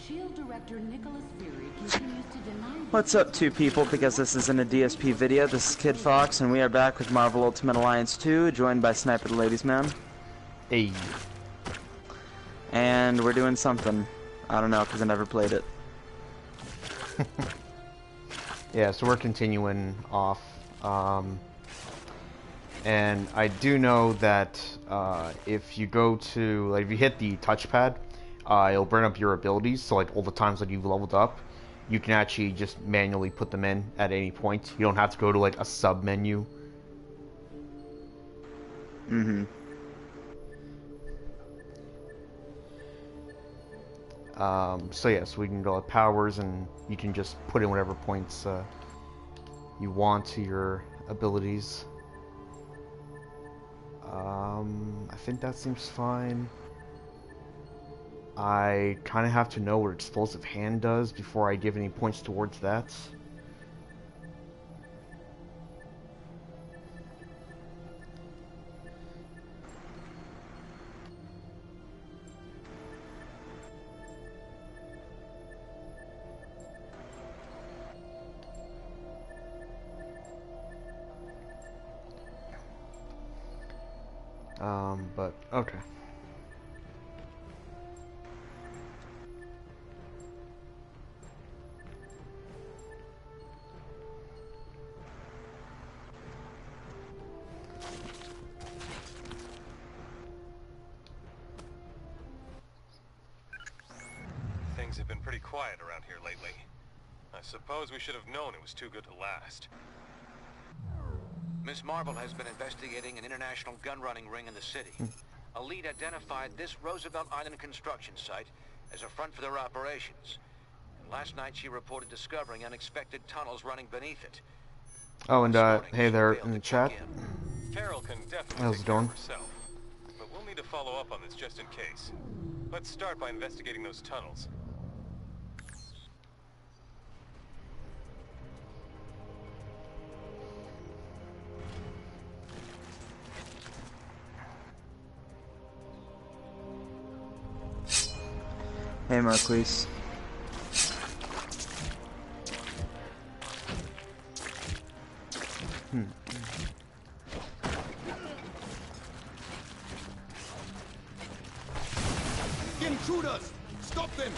Shield Director Nicholas Fury continues to deny. What's up, two people? Because this isn't a DSP video, this is Kid Fox, and we are back with Marvel Ultimate Alliance 2, joined by Sniper the Ladies Man. Hey. And we're doing something. I don't know, because I never played it. Yeah, so we're continuing off. And I do know that if you go to, like, if you hit the touchpad, it'll bring up your abilities. So, like, all the times that you've leveled up, you can actually just manually put them in at any point. You don't have to go to, like, a sub-menu. Mm-hmm. So yeah, so we can go at powers, and you can just put in whatever points you want to your abilities. I think that seems fine. I kind of have to know what Explosive Hand does before I give any points towards that. But okay. Things have been pretty quiet around here lately. I suppose we should have known it was too good to last. Miss Marvel has been investigating an international gun-running ring in the city. A lead identified this Roosevelt Island construction site as a front for their operations. And last night she reported discovering unexpected tunnels running beneath it. Oh, and hey there in the chat. Carol can definitely How's take it care going? of herself, but we'll need to follow up on this just in case. Let's start by investigating those tunnels. Hey, Marquise. Intruders! Stop them!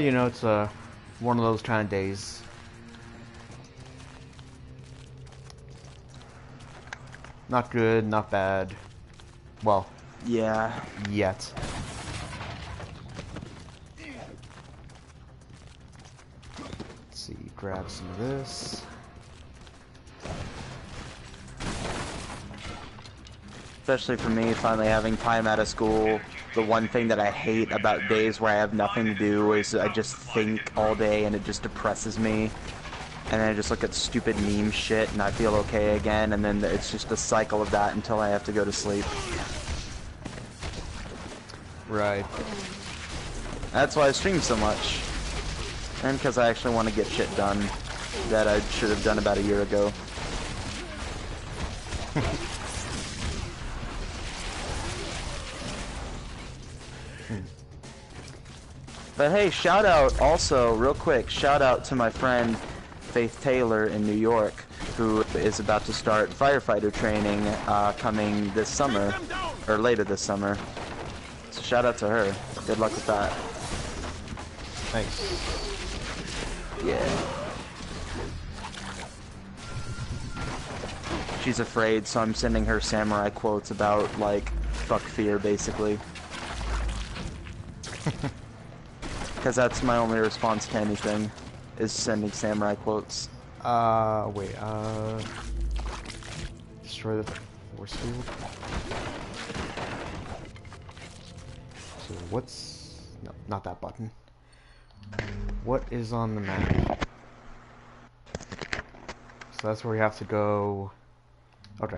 You know, it's one of those kind of days. Not good, not bad. Well, Yeah. yet. Let's see, grab some of this. Especially for me, finally having time out of school. The one thing that I hate about days where I have nothing to do is I just think all day and it just depresses me. And then I just look at stupid meme shit and I feel okay again, and then it's just a cycle of that until I have to go to sleep. Right. That's why I stream so much. And because I actually want to get shit done that I should have done about a year ago. But hey, shout out also, real quick, shout out to my friend Faith Taylor in New York, who is about to start firefighter training coming this summer, or later this summer. So shout out to her. Good luck with that. Thanks. Yeah. She's afraid, so I'm sending her samurai quotes about, like, fuck fear, basically. Because that's my only response to anything, is sending samurai quotes. Wait, destroy the force field. So what's... No, not that button. What is on the map? So that's where we have to go... Okay.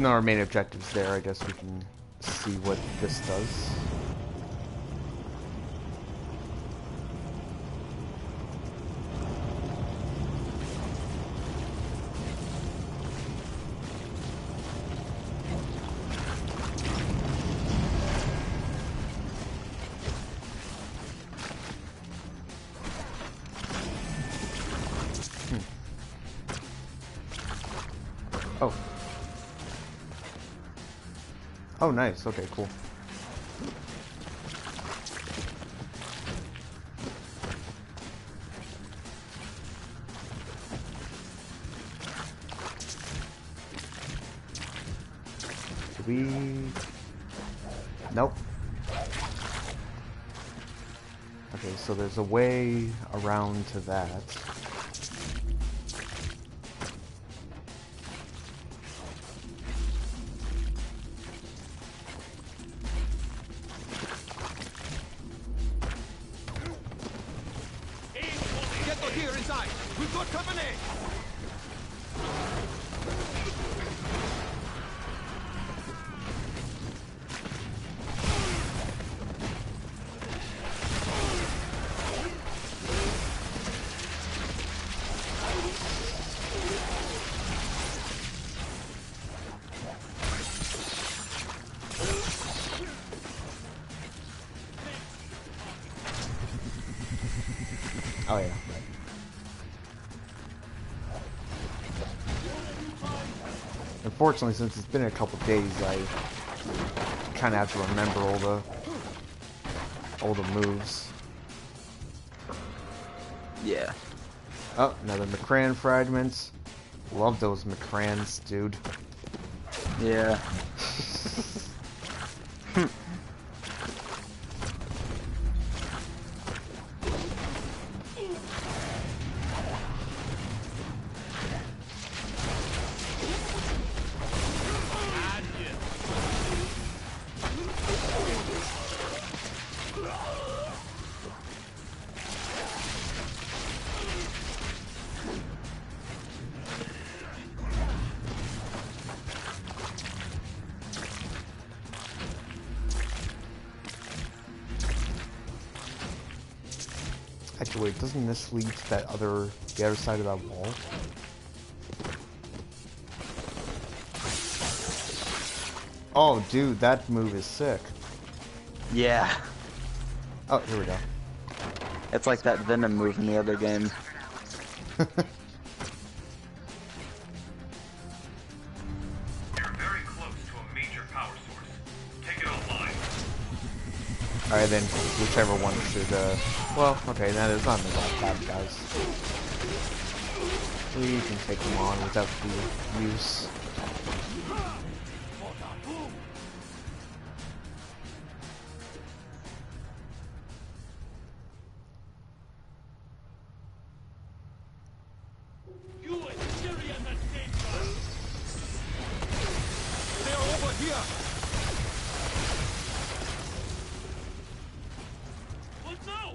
even though our main objective's there, I guess we can see what this does. Oh. Oh, nice. Okay, cool. Did we... Nope. Okay, so there's a way around to that. Get here inside. We've got company. Oh, yeah. Unfortunately, since it's been a couple days, I kind of have to remember all the moves. Yeah. Oh, another McCran fragments. Love those McCrans, dude. Yeah. Actually, wait, doesn't this lead to the other side of that wall? Oh, dude, that move is sick. Yeah. Oh, here we go. It's like that Venom move in the other game. You're very close to a major power source. Take it online. Alright then, whichever one should, well, okay, that is not that bad, guys. We can take them on without the use. They're over here. What now?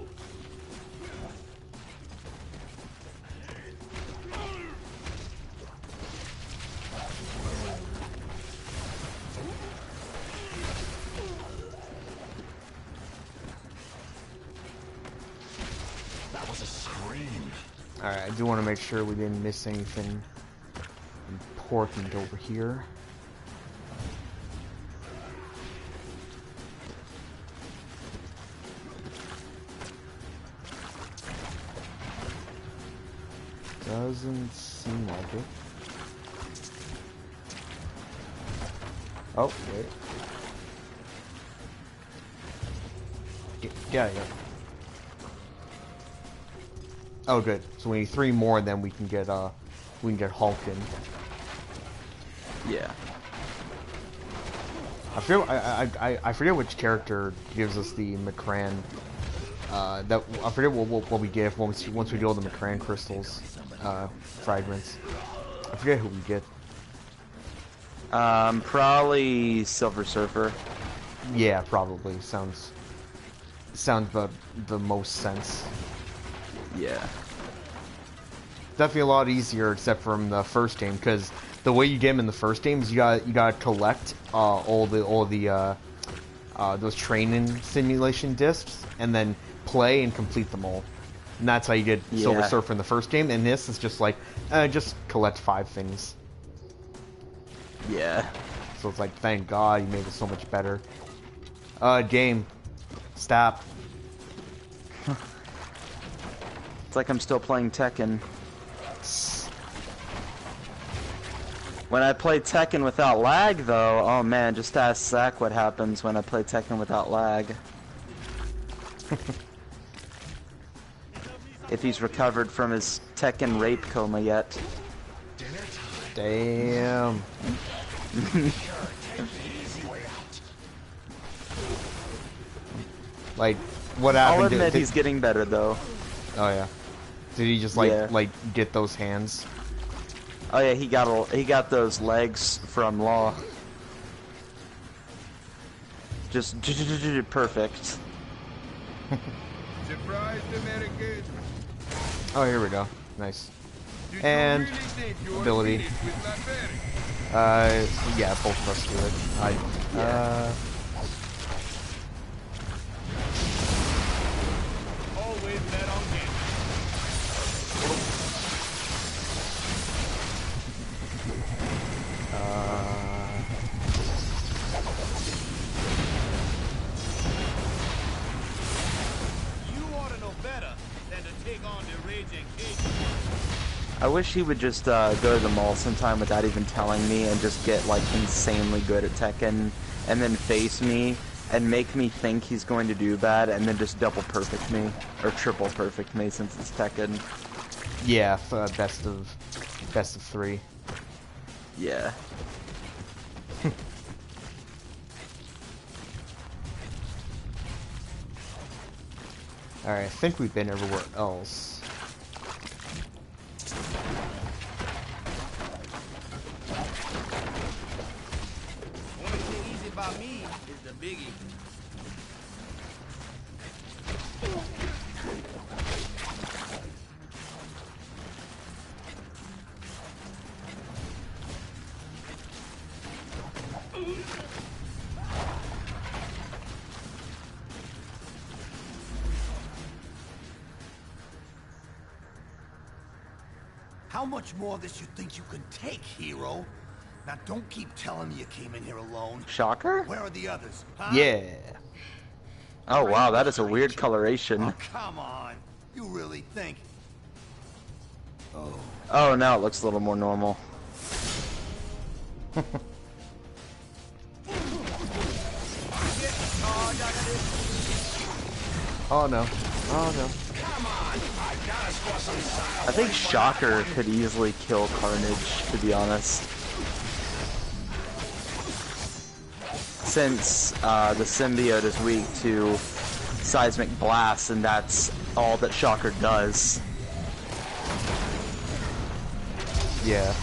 That was a scream. Alright, I do want to make sure we didn't miss anything important over here. Doesn't seem like it. Oh, wait. Get out of here. Oh, good. So we need 3 more, and then we can get Hulkin. Yeah. I forget which character gives us the McCran. That I forget what we get once we do all the McCran crystals, fragments. I forget who we get. Probably Silver Surfer. Yeah, probably sounds the most sense. Yeah. Definitely a lot easier, except from the first game, because the way you get them in the first game is you gotta collect all the those training simulation discs and then play and complete them all. And that's how you get Silver Surfer in the first game. And this is just like just collect 5 things. Yeah. So it's like, thank God you made it so much better. Game, stop. It's like I'm still playing Tekken. When I play Tekken without lag, though, oh man, just ask Zach what happens when I play Tekken without lag. If he's recovered from his Tekken rape coma yet. Damn. Like, what happened? I'll admit he's getting better, though. Oh yeah. Did he just like get those hands? Oh yeah, he got those legs from Law. Just perfect. Surprised Americans? Oh, here we go. Nice. Did And you really think you were ability. finished with Laverick? Yeah, both of us do it. Always bet on him. You ought to know better than to take on the raging king. I wish he would just go to the mall sometime without even telling me and just get like insanely good at Tekken and then face me and make me think he's going to do bad and then just double perfect me or triple perfect me since it's Tekken. Yeah, best of 3. Yeah. Alright, I think we've been everywhere else. Only thing easy about me is the biggie. How much more of this you think you can take, hero? Now don't keep telling me you came in here alone. Shocker? Where are the others? Huh? Yeah. Oh wow, that is a weird coloration. Oh, come on. You really think? Oh, now it looks a little more normal. Oh no. Oh no. I think Shocker could easily kill Carnage, to be honest. Since the symbiote is weak to seismic blasts, and that's all that Shocker does. Yeah.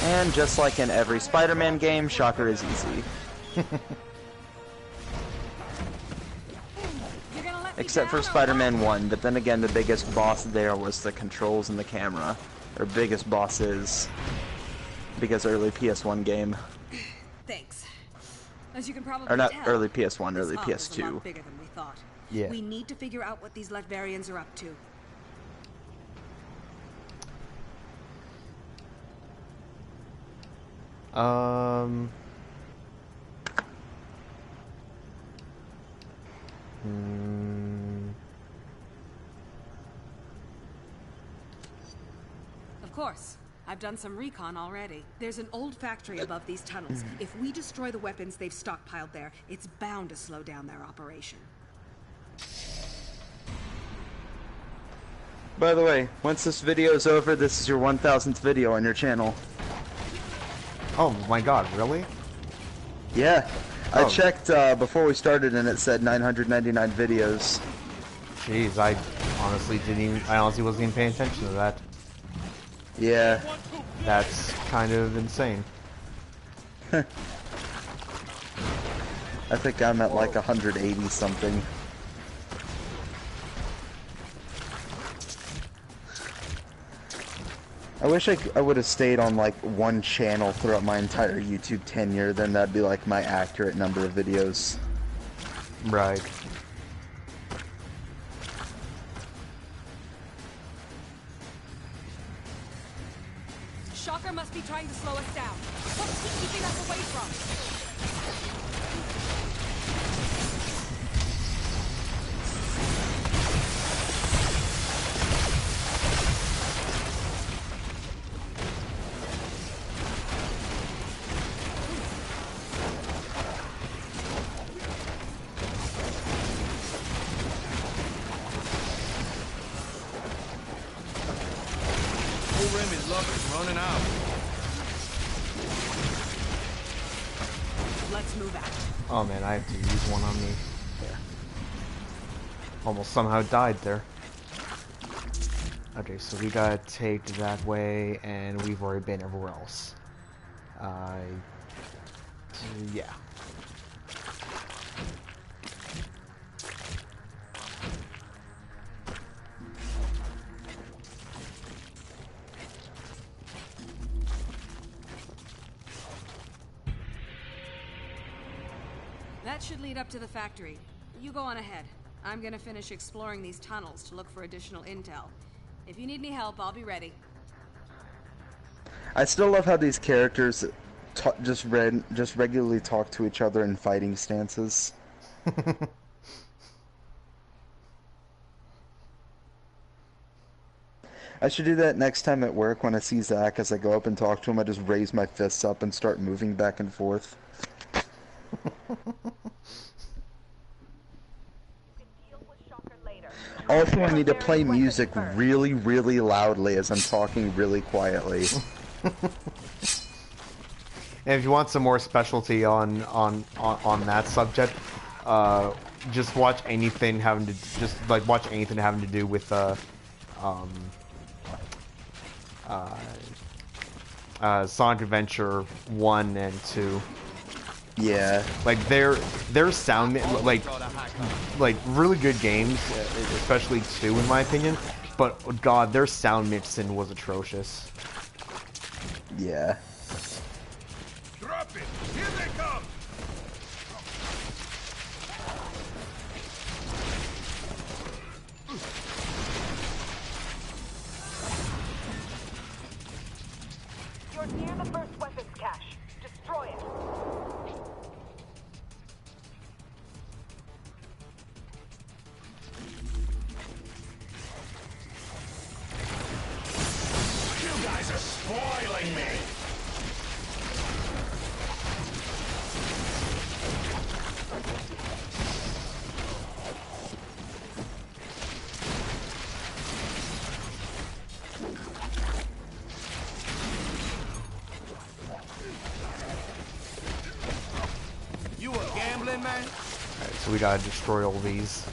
And just like in every Spider-Man game, Shocker is easy. Except for Spider-Man 1, but then again the biggest boss there was the controls and the camera. Or biggest boss is. Because early PS1 game. Thanks. As you can probably Or not tell, early PS1, this early hub is a PS2. lot bigger than we thought. Yeah. We need to figure out what these Latvians are up to. Of course. I've done some recon already. There's an old factory above these tunnels. If we destroy the weapons they've stockpiled there, it's bound to slow down their operation. By the way, once this video is over, this is your 1000th video on your channel. Oh my god, really? Yeah. I Oh. checked before we started and it said 999 videos. Jeez, I honestly wasn't even paying attention to that. Yeah. That's kind of insane. I think I'm at like 180 something. I wish I would have stayed on like one channel throughout my entire YouTube tenure. Then that'd be like my accurate number of videos. Right. Shocker must be trying to slow us down. What's he keeping us away from? Old Remy's luck is running out. Let's move out. Oh man, I have to use one on me. Yeah. Almost somehow died there. Okay, so we gotta take that way, and we've already been everywhere else. Yeah. That should lead up to the factory. You go on ahead. I'm gonna finish exploring these tunnels to look for additional intel. If you need any help, I'll be ready. I still love how these characters just regularly talk to each other in fighting stances. I should do that next time at work when I see Zach. As I go up and talk to him, I just raise my fists up and start moving back and forth. Also, I need to play music really, really loudly as I'm talking really quietly. And if you want some more specialty on that subject, just watch anything having to watch anything having to do with Sonic Adventure 1 and 2. Yeah. Like their sound, like really good games, especially 2 in my opinion. But oh god, their sound mixing was atrocious. Yeah. Drop it! Here they come! You're near the first weapons cache. Destroy it. You guys are spoiling me! You a gambling man? Alright, so we gotta destroy all these.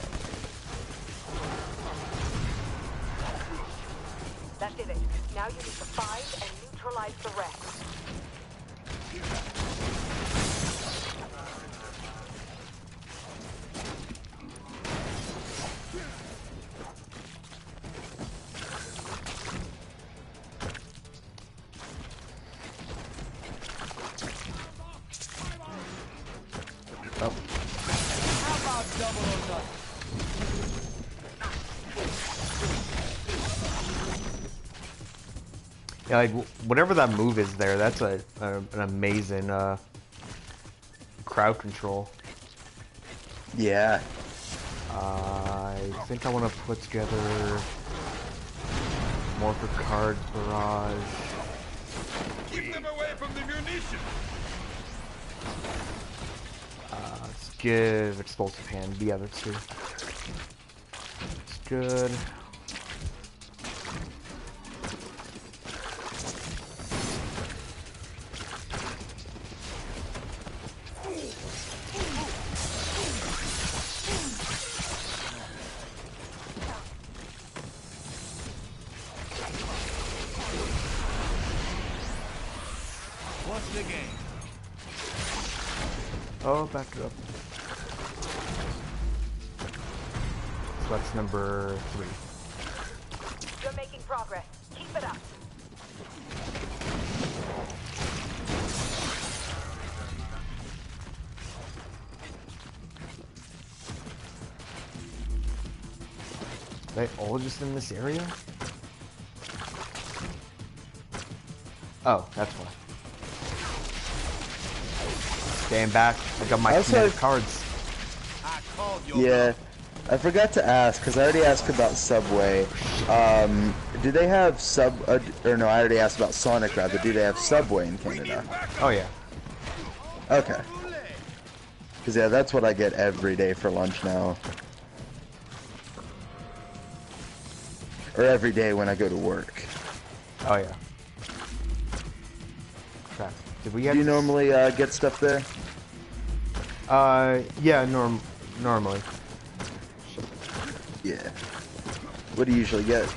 That did it. Now you need to find and neutralize the rest. Oh. How about double or nothing? Yeah, like whatever that move is there, that's an amazing crowd control. Yeah. I think I want to put together more for card barrage. Keep them away from the munitions! Let's give explosive hand the other two. It's good. What's the game? Oh, back it up. So that's number 3. You're making progress. Keep it up. they all just in this area? Oh, that's why. Stand back. I got my kinetic cards. I called your Yeah, I forgot to ask because I already asked about Subway. Do they have or no? I already asked about Sonic rather. Do they have Subway in Canada? Oh yeah. Okay. Because yeah, that's what I get every day for lunch now. Or every day when I go to work. Oh yeah. Crap. Did we get? Do you normally get stuff there? Yeah, normally. Yeah. What do you usually get?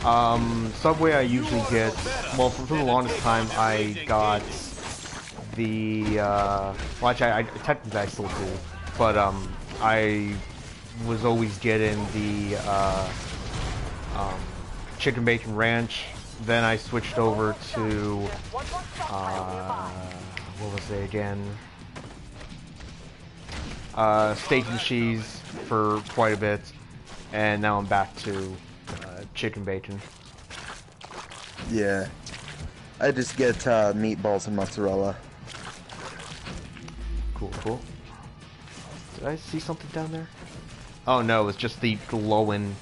Subway I usually get, well, for the longest time I got the, well actually technically I still do, but, I was always getting the, chicken bacon ranch, then I switched over to, what was it again? Steak and cheese for quite a bit, and now I'm back to chicken bacon. Yeah. I just get meatballs and mozzarella. Cool, cool. Did I see something down there? Oh no, it's just the glowing,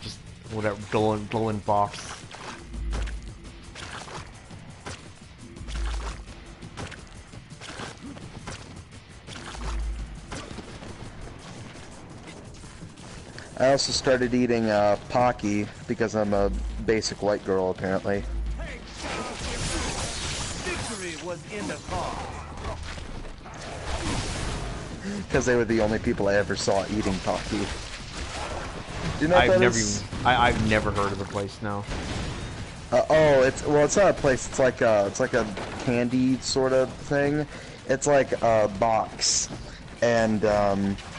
just whatever, glowing box. I also started eating Pocky because I'm a basic white girl apparently. victory was in the car. Because they were the only people I ever saw eating Pocky. Do you know what I've never heard of the place. No. Oh, it's not a place. It's like a candy sort of thing. It's like a box, and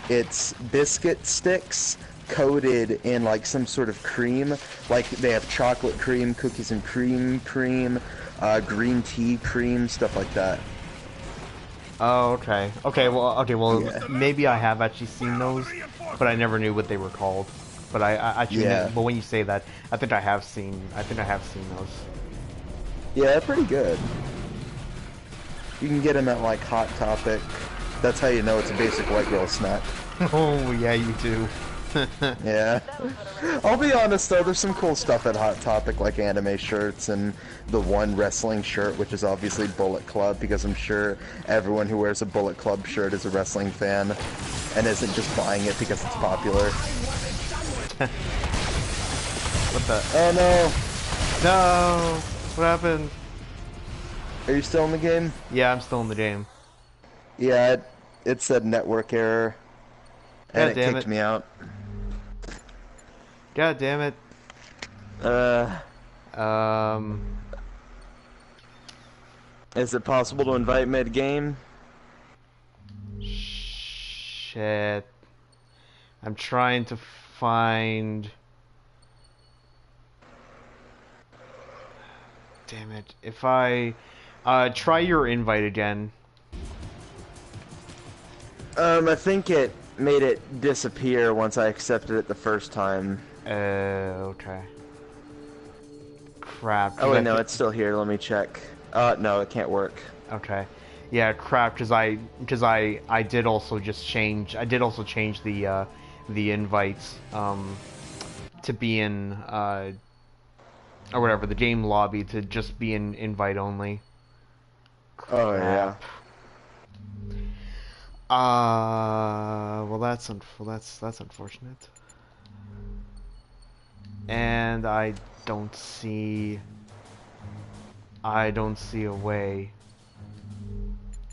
it's biscuit sticks coated in like some sort of cream. Like they have chocolate cream, cookies and cream, green tea cream, stuff like that. Oh, okay. Okay, well, Yeah. maybe I have actually seen those, but I never knew what they were called. But I actually, Yeah. but when you say that, I think I have seen those. Yeah, they're pretty good. You can get them at like Hot Topic. That's how you know it's a basic white girl snack. Oh, yeah, you do. Yeah. I'll be honest though, there's some cool stuff at Hot Topic like anime shirts and the one wrestling shirt, which is obviously Bullet Club, because I'm sure everyone who wears a Bullet Club shirt is a wrestling fan and isn't just buying it because it's popular. What the? Oh no! No! What happened? Are you still in the game? Yeah, I'm still in the game. Yeah, it said network error. And God it damn kicked it. me out. God damn it. Is it possible to invite mid-game? Shit. I'm trying to find... Damn it. If I... try your invite again. I think it made it disappear once I accepted it the first time. Okay. Crap. Oh wait, no, it's still here. Let me check. No, it can't work. Okay. Yeah, crap, because I did also change the invites, to be in, or whatever, the game lobby to just be in invite only. Oh yeah. Well that's unfortunate. And I don't see a way.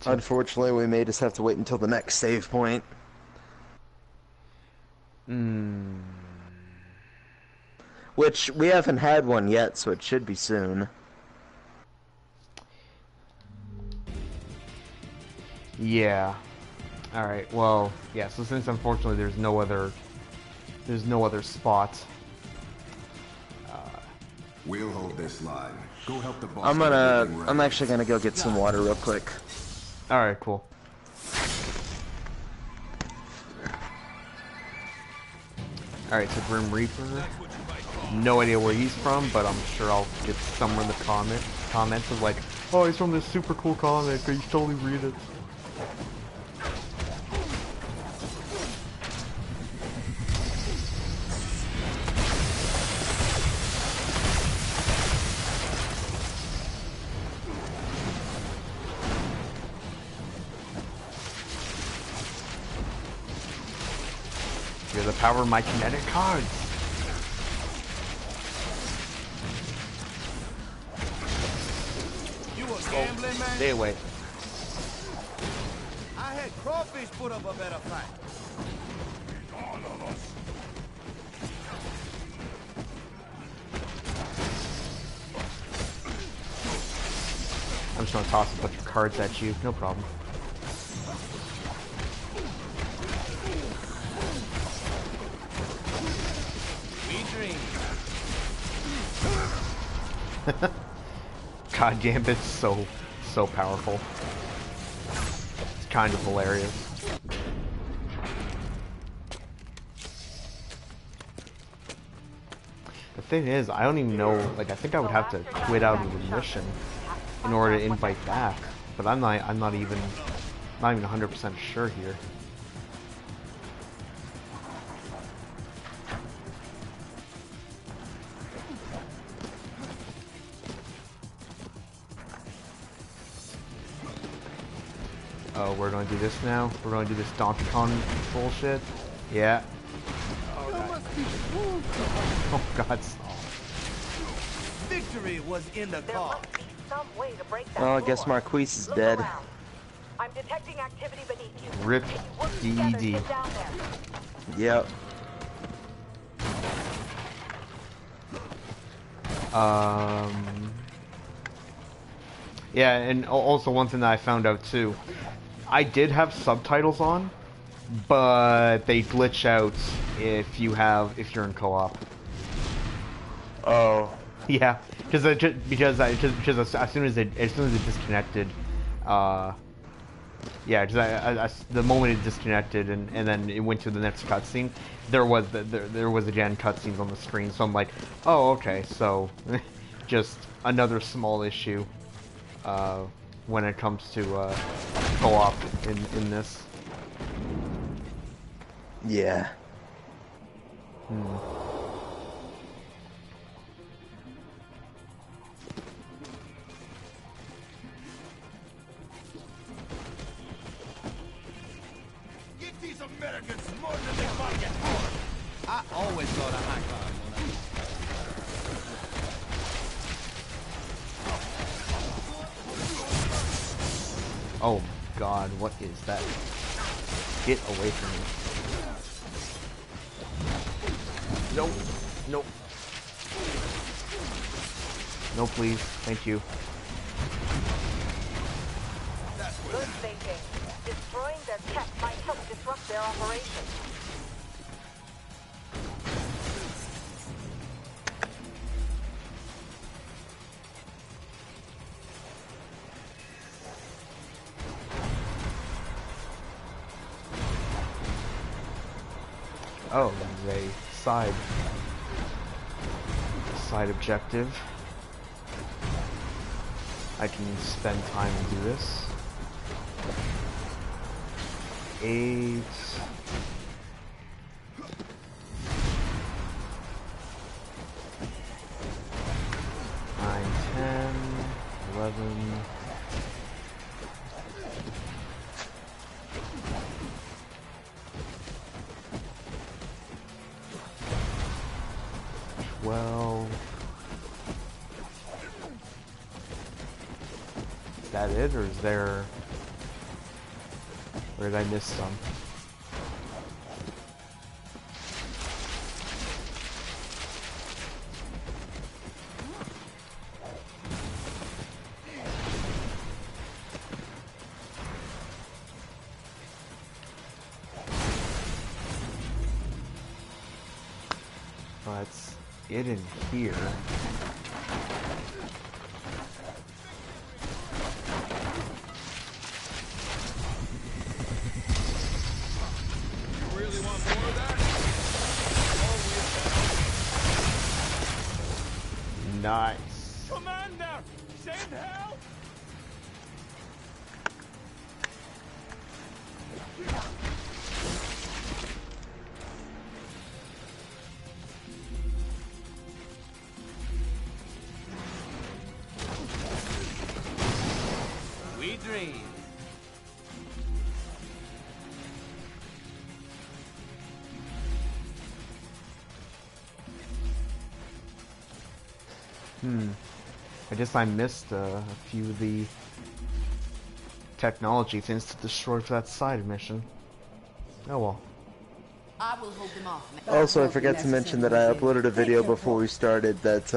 Unfortunately, we may just have to wait until the next save point. Which, we haven't had one yet, so it should be soon. Yeah. Alright, well, yeah, so since unfortunately there's no other spot. We'll hold this line. Go help the boss. I'm actually gonna go get some water real quick. Alright, cool. Alright, so Grim Reaper. No idea where he's from, but I'm sure I'll get somewhere in the comments of like, oh, he's from this super cool comic, you should totally read it. You're the power of my kinetic cards. You a gambling man? Stay away. I had crawfish put up a better fight. I'm just gonna toss a bunch of cards at you, no problem. God damn, it's so powerful. It's kind of hilarious. The thing is, I don't even know, like, I think I would have to quit out of the mission in order to invite back, but I'm not even 100% sure here. Oh, we're gonna do this now? We're gonna do this Donkey Kong bullshit? Yeah. Oh god. Victory was in the car. Oh, I guess Marquise is dead. I'm detecting activity beneath you. Rip DED. Yep. Yeah, and also one thing that I found out too, I did have subtitles on, but they glitch out if you're in co-op. Oh. Yeah, because as soon as it disconnected, yeah, because the moment it disconnected and then it went to the next cutscene, there was again cutscenes on the screen. So I'm like, oh, okay, so just another small issue when it comes to co-op in this. Yeah. Get these Americans more than they want to get hard. I always thought a high card Oh my god, what is that? Get away from me. Nope. Nope. No, please. Thank you. Good thinking. Destroying their tech might help disrupt their operations. Oh, there's a side objective. I can spend time and do this. 8. 9, 10, 11. 12. Is that it, or is there... Or did I miss some? That's it in here. Nice. Commander! Send help! We dream. I guess I missed a few of the technology things to destroy for that side mission. Oh well. I will hold them off. Also, I forgot to mention that I uploaded a video before we started that,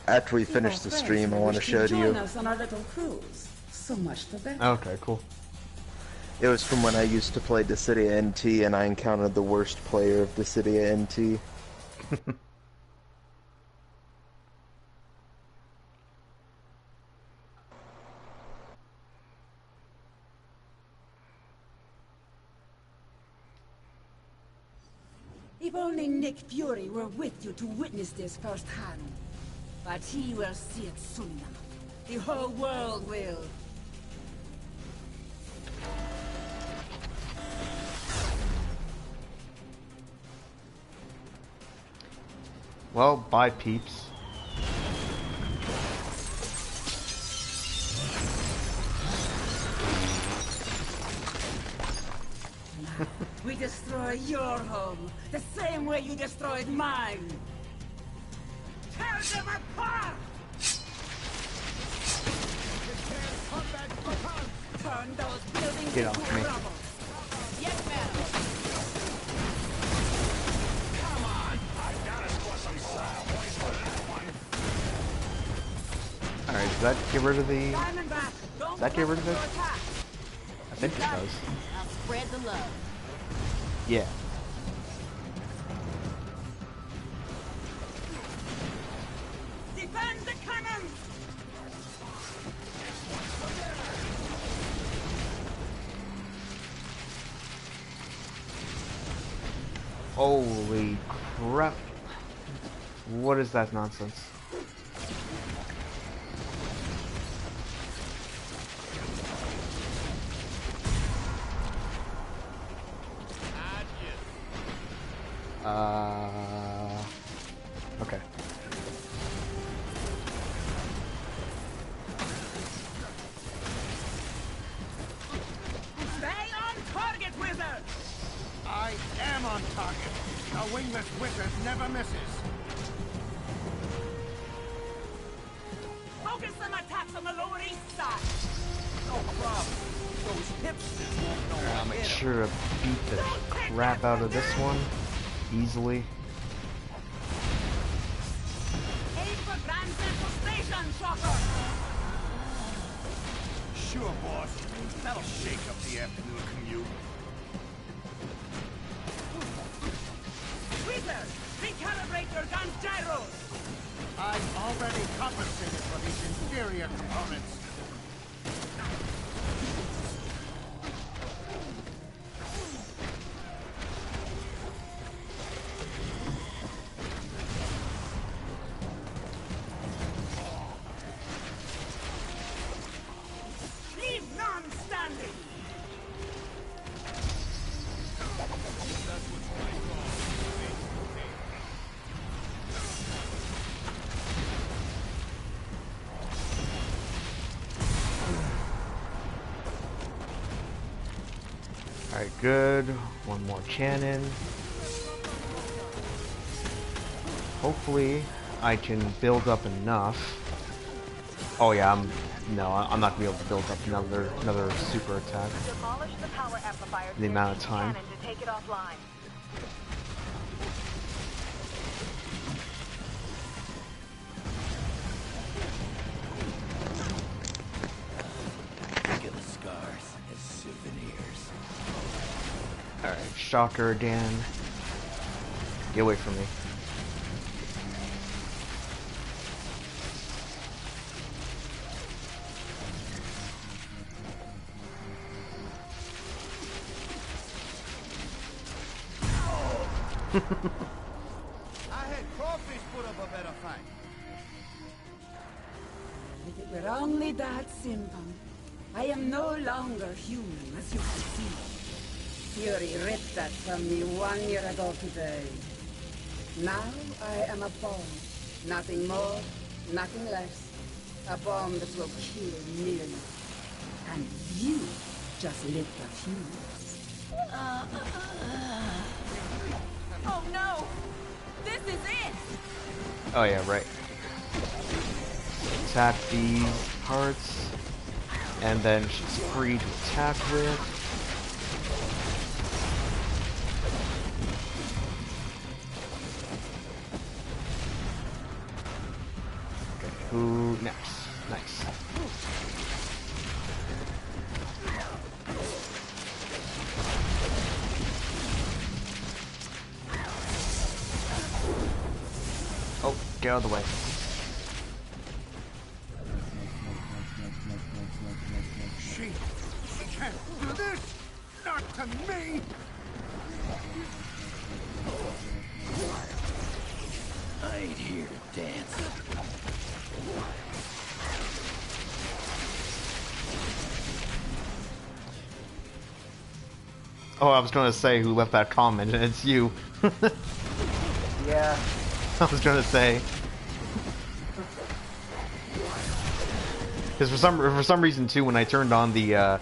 after we finish the stream, I want to show to you. Join us on our little cruise. So much the better. Okay, cool. It was from when I used to play Dissidia NT, and I encountered the worst player of Dissidia NT. If only Nick Fury were with you to witness this firsthand. But he will see it soon enough. The whole world will. Well, bye peeps. We destroy your home, the same way you destroyed mine. Tear them apart! Turn those buildings Get off into me. rubble. Yes, madam. Come on! I gotta score some style points for that one. Alright, does that get rid of the... Diamondback, don't Does that get rid of it? attack. I think it does. I'll spread the love. Yeah. Defend the cannon! Holy crap. What is that nonsense? Okay. Stay on target, wizard! I am on target. A wingless wizard never misses. Focus some attacks on the Lower East Side! No problem. Those hipsters won't know I'll I'm make in 'em. sure to beat the crap out of this one easily. Aim for Grand Central Station, Shocker! Sure, boss. That'll shake up the afternoon commute. Wizard, recalibrate your gun gyros! I've already compensated for these inferior components. Leave none standing! Alright, good. One more cannon. Hopefully, I can build up enough. Oh yeah, I'm not gonna be able to build up another super attack. Demolish the power amplifiers The amount of near each time. cannon to take it offline. Get the scars as souvenirs. Alright, shocker again. Get away from me. I had crawfish put up a better fight. We're only that simple. I am no longer human, as you can see. Fury ripped that from me 1 year ago today. Now I am a bomb. Nothing more, nothing less. A bomb that will kill millions. And you just lit the fuse. Oh no! This is it! Oh yeah, right. Attack these parts, and then she's free to attack with. Okay, who next? Nice. Oh, get out of the way. She can't do this! Not to me! I ain't here to dance. Oh, I was gonna say who left that comment, and it's you. Yeah. I was gonna say. Because for some reason too, when I turned on the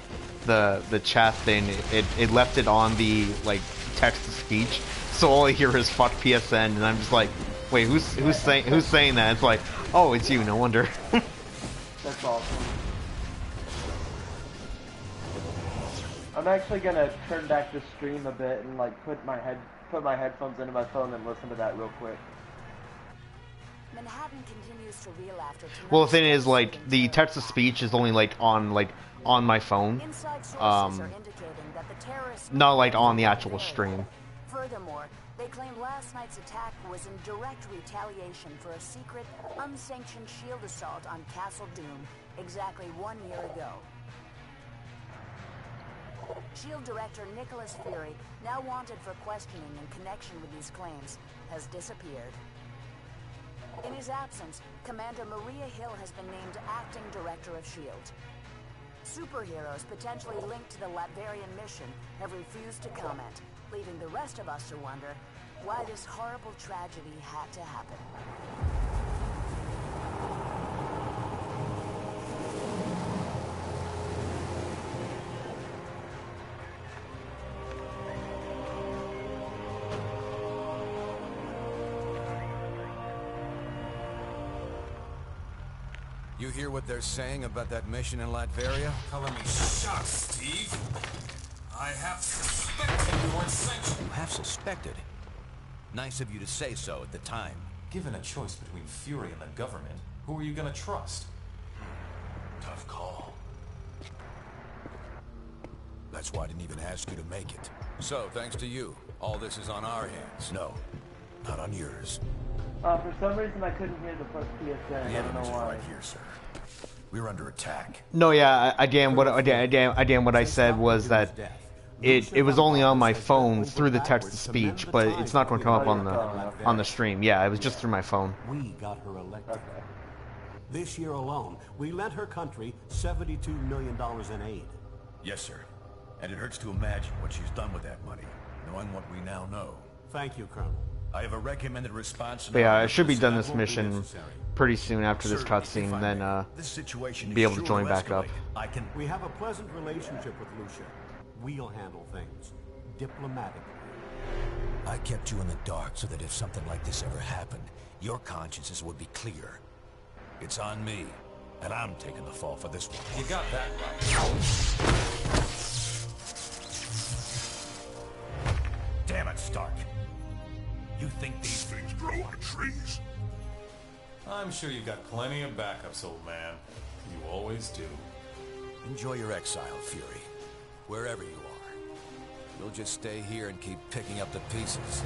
chat thing, it left it on the like text to speech, so all I hear is "fuck PSN," and I'm just like, wait, who's saying that? It's like, oh, it's you. No wonder. That's awesome. I'm actually gonna turn back the stream a bit and like put my headphones into my phone and listen to that real quick. Manhattan continues to reel after Well, the thing is, like, the text to speech is only like on my phone, not like on the actual stream. Furthermore, they claim last night's attack was in direct retaliation for a secret, unsanctioned shield assault on Castle Doom exactly 1 year ago. SHIELD Director Nicholas Fury, now wanted for questioning in connection with these claims, has disappeared. In his absence, Commander Maria Hill has been named Acting Director of SHIELD. Superheroes potentially linked to the Latverian mission have refused to comment, leaving the rest of us to wonder why this horrible tragedy had to happen. You hear what they're saying about that mission in Latveria? Calling me shocked, Steve. I have suspected you weren't sanctioned. You have suspected. Nice of you to say so at the time. Given a choice between Fury and the government, who are you gonna trust? Tough call. That's why I didn't even ask you to make it. So, thanks to you, all this is on our hands. No, not on yours. For some reason I couldn't hear the first PSN. I don't know why. Right here, sir. We're under attack. No, yeah, again, what I said was that it was only on my phone through the text to speech, but it's not going to come up on the stream. Yeah, it was just through my phone. We got her elected. Okay. This year alone, we lent her country $72 million in aid. Yes, sir. And it hurts to imagine what she's done with that money, knowing what we now know. Thank you, Colonel. I have a recommended response. But yeah, I should be done this mission pretty soon after this cutscene, and then be able to join back up. We have a pleasant relationship with Lucia. We'll handle things diplomatically. I kept you in the dark so that if something like this ever happened, your consciences would be clear. It's on me, and I'm taking the fall for this one. You got that right. Damn it, Stark. You think these things grow on trees? I'm sure you've got plenty of backups, old man. You always do. Enjoy your exile, Fury. Wherever you are. You'll just stay here and keep picking up the pieces.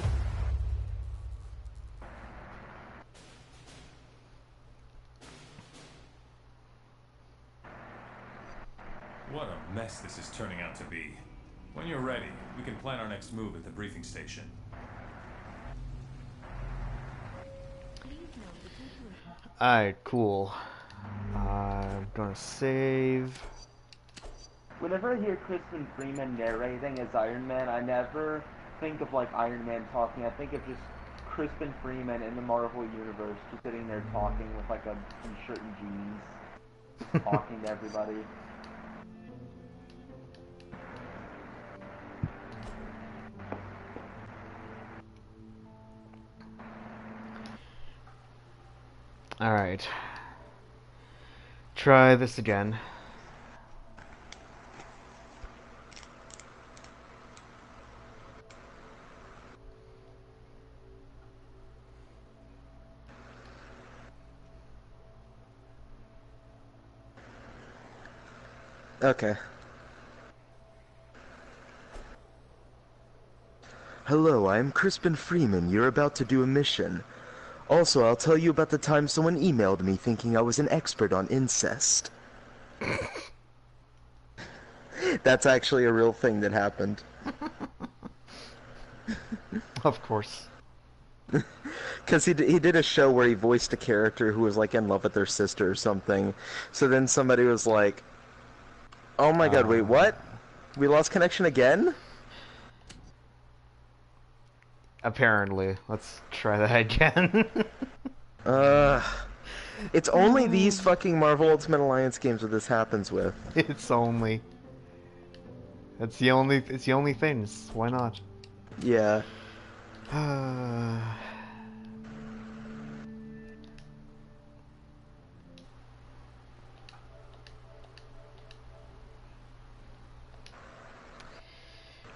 What a mess this is turning out to be. When you're ready, we can plan our next move at the briefing station. Alright, cool. Gonna save. Whenever I hear Crispin Freeman narrating as Iron Man, I never think of like Iron Man talking. I think of just Crispin Freeman in the Marvel Universe just sitting there talking with like a t-shirt and jeans, talking to everybody. Alright. Try this again. Okay. Hello, I'm Crispin Freeman. You're about to do a mission. Also, I'll tell you about the time someone emailed me thinking I was an expert on incest. That's actually a real thing that happened. Of course. Because he did a show where he voiced a character who was like in love with their sister or something. So then somebody was like, oh my god, wait, what? We lost connection again? Apparently. Let's try that again. It's only these fucking Marvel Ultimate Alliance games that this happens with. It's only... It's the only things. Why not? Yeah.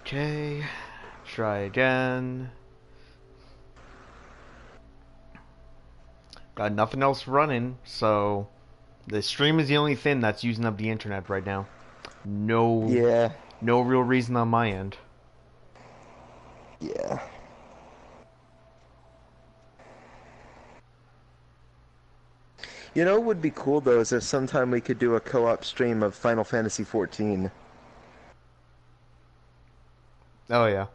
Okay. Try again. Got nothing else running, so the stream is the only thing that's using up the internet right now. No real reason on my end. Yeah. You know what would be cool though is if sometime we could do a co-op stream of Final Fantasy XIV. Oh yeah.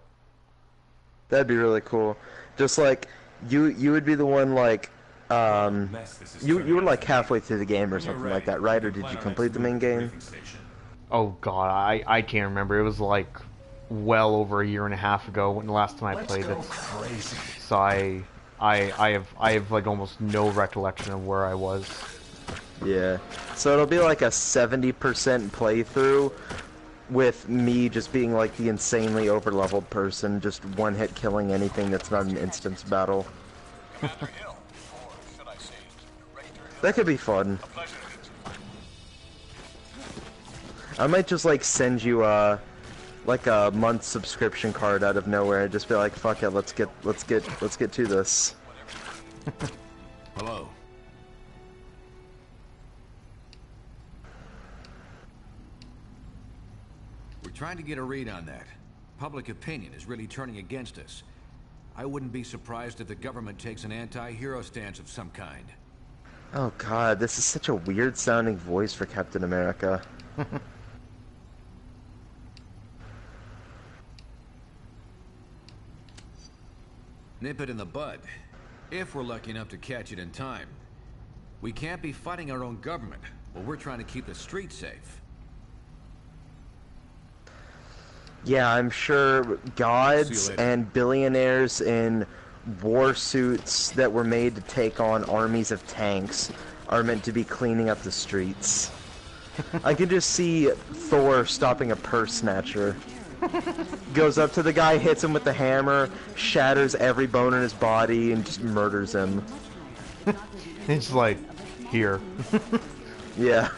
That'd be really cool. Just like you would be the one like you were like halfway through the game or something like that, right? Or did you complete the main game? Oh god, I can't remember. It was like well over a year and a half ago when the last time I played it. Crazy. So I have like almost no recollection of where I was. Yeah. So it'll be like a 70% playthrough with me just being like the insanely overleveled person, just one-hit killing anything that's not an instance battle. That could be fun. I might just like send you like a month subscription card out of nowhere and just be like, fuck it, let's get to this. Hello. We're trying to get a read on that. Public opinion is really turning against us. I wouldn't be surprised if the government takes an anti-hero stance of some kind. Oh god, this is such a weird sounding voice for Captain America. Nip it in the bud, if we're lucky enough to catch it in time. We can't be fighting our own government while we're trying to keep the streets safe. Yeah, I'm sure gods and billionaires in war suits that were made to take on armies of tanks are meant to be cleaning up the streets. I can just see Thor stopping a purse snatcher. Goes up to the guy, hits him with the hammer, shatters every bone in his body, and just murders him. It's like, here. Yeah.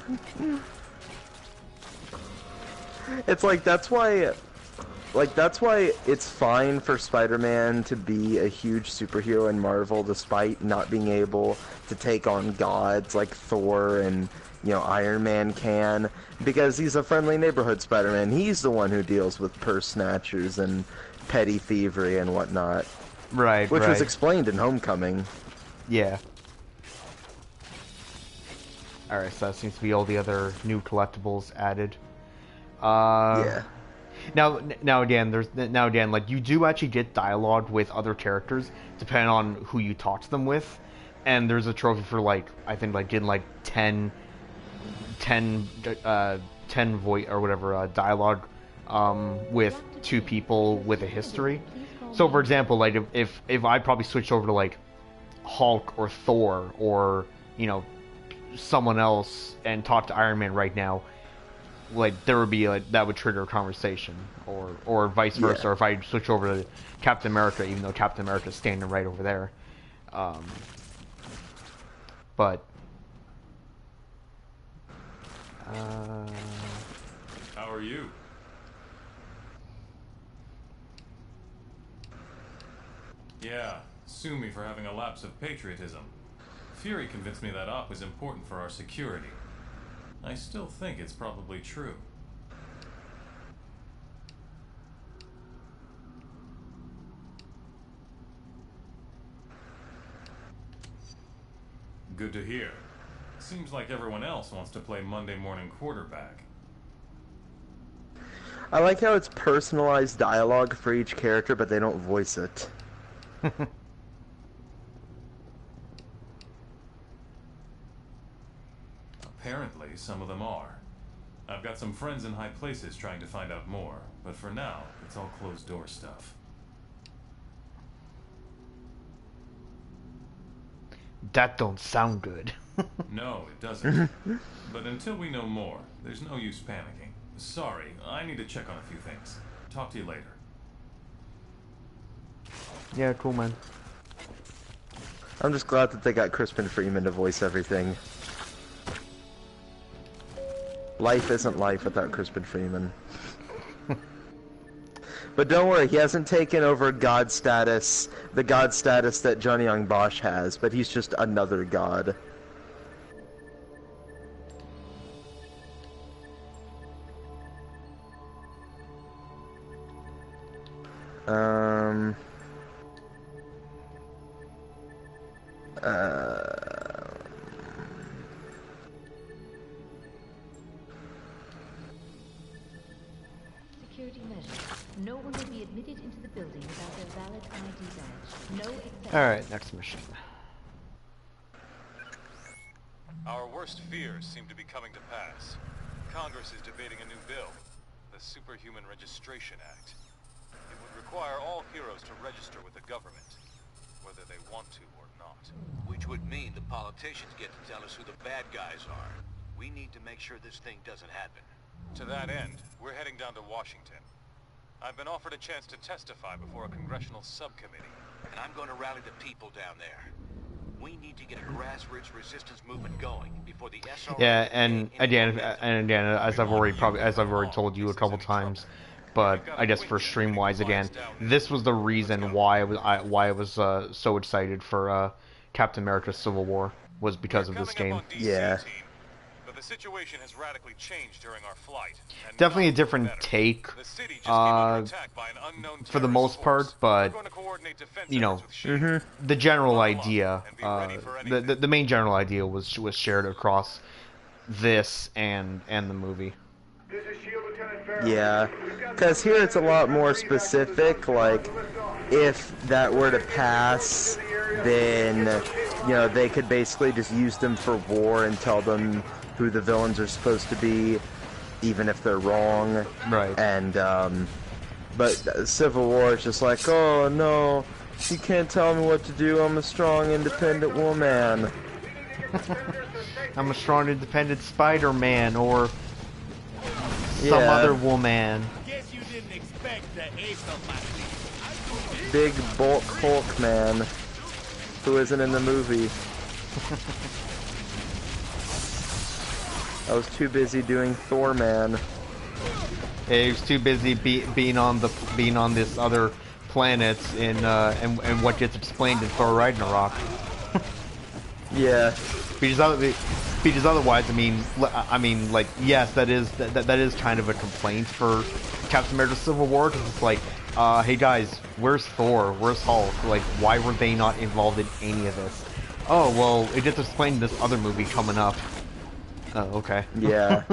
It's like, that's why it's fine for Spider-Man to be a huge superhero in Marvel despite not being able to take on gods like Thor and, you know, Iron Man can, because he's a friendly neighborhood Spider-Man. He's the one who deals with purse snatchers and petty thievery and whatnot. Right, Which was explained in Homecoming. Yeah. Alright, so that seems to be all the other new collectibles added. Yeah. Now again, like you do actually get dialogue with other characters depending on who you talk to them with, and there's a trophy for like I think like getting like 10 10 voice or whatever dialogue with two people with a history. So, for example, like if I probably switched over to like Hulk or Thor or someone else and talked to Iron Man right now, like there would be like that would trigger a conversation, or vice versa. Yeah. Or if I switch over to Captain America, even though Captain America is standing right over there, but How are you? Yeah, sue me for having a lapse of patriotism. Fury convinced me that op was important for our security. I still think it's probably true. Good to hear. Seems like everyone else wants to play Monday morning quarterback. I like how it's personalized dialogue for each character, but they don't voice it. Apparently, some of them are. I've got some friends in high places trying to find out more, but for now, it's all closed-door stuff. that don't sound good. No, it doesn't. But until we know more, there's no use panicking. Sorry, I need to check on a few things. Talk to you later. Yeah, cool, man. I'm just glad that they got Crispin Freeman to voice everything. Life isn't life without Crispin Freeman. But don't worry, he hasn't taken over god status, the god status that Johnny Young Bosch has, but he's just another god. Security measures. No one will be admitted into the building without their valid ID badge. No exceptions. Alright, next mission. Our worst fears seem to be coming to pass. Congress is debating a new bill, the Superhuman Registration Act. It would require all heroes to register with the government, whether they want to or not. Which would mean the politicians get to tell us who the bad guys are. We need to make sure this thing doesn't happen. To that end, we're heading down to Washington. I've been offered a chance to testify before a congressional subcommittee. And I'm going to rally the people down there. We need to get a grassroots resistance movement going before the SRA... Yeah, and again, as I've already told you a couple times, but I guess for stream-wise again, this was the reason why I was so excited for Captain America: Civil War, was because of this game. Yeah. But the situation has radically changed during our flight. Definitely a different take, for the most part, but you know, the general idea, the main general idea was shared across this and the movie. Yeah, because here it's a lot more specific, like, if that were to pass, then, you know, they could basically just use them for war and tell them who the villains are supposed to be, even if they're wrong. Right. And, but Civil War is just like, oh no, you can't tell me what to do, I'm a strong, independent woman. I'm a strong, independent Spider-Man, or some other woman. Guess you didn't expect the ace of my sleeve. Big bulk Hulk man, who isn't in the movie. I was too busy doing Thor man. Yeah, he was too busy being on this other planet and what gets explained in Thor Ragnarok. Yeah. Because otherwise, I mean, like, yes, that is kind of a complaint for Captain America: Civil War, because it's like, hey guys, where's Thor? Where's Hulk? Like, why were they not involved in any of this? Oh, well, it gets explained in this other movie coming up. Oh, okay. Yeah.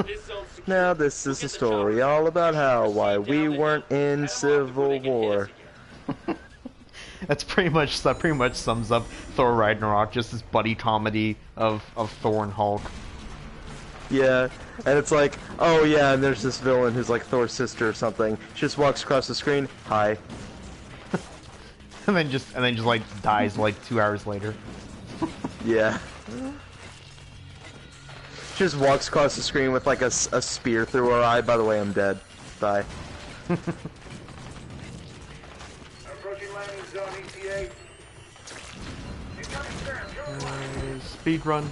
Now this is a story all about why we weren't in Civil War. That pretty much sums up Thor Ragnarok, just this buddy comedy of Thor and Hulk. Yeah, and it's like, oh yeah, and there's this villain who's like Thor's sister or something. She just walks across the screen, hi. and then just like dies like 2 hours later. Yeah. She just walks across the screen with like a spear through her eye. By the way, I'm dead. Bye. Approaching landing zone ETA. Speed run.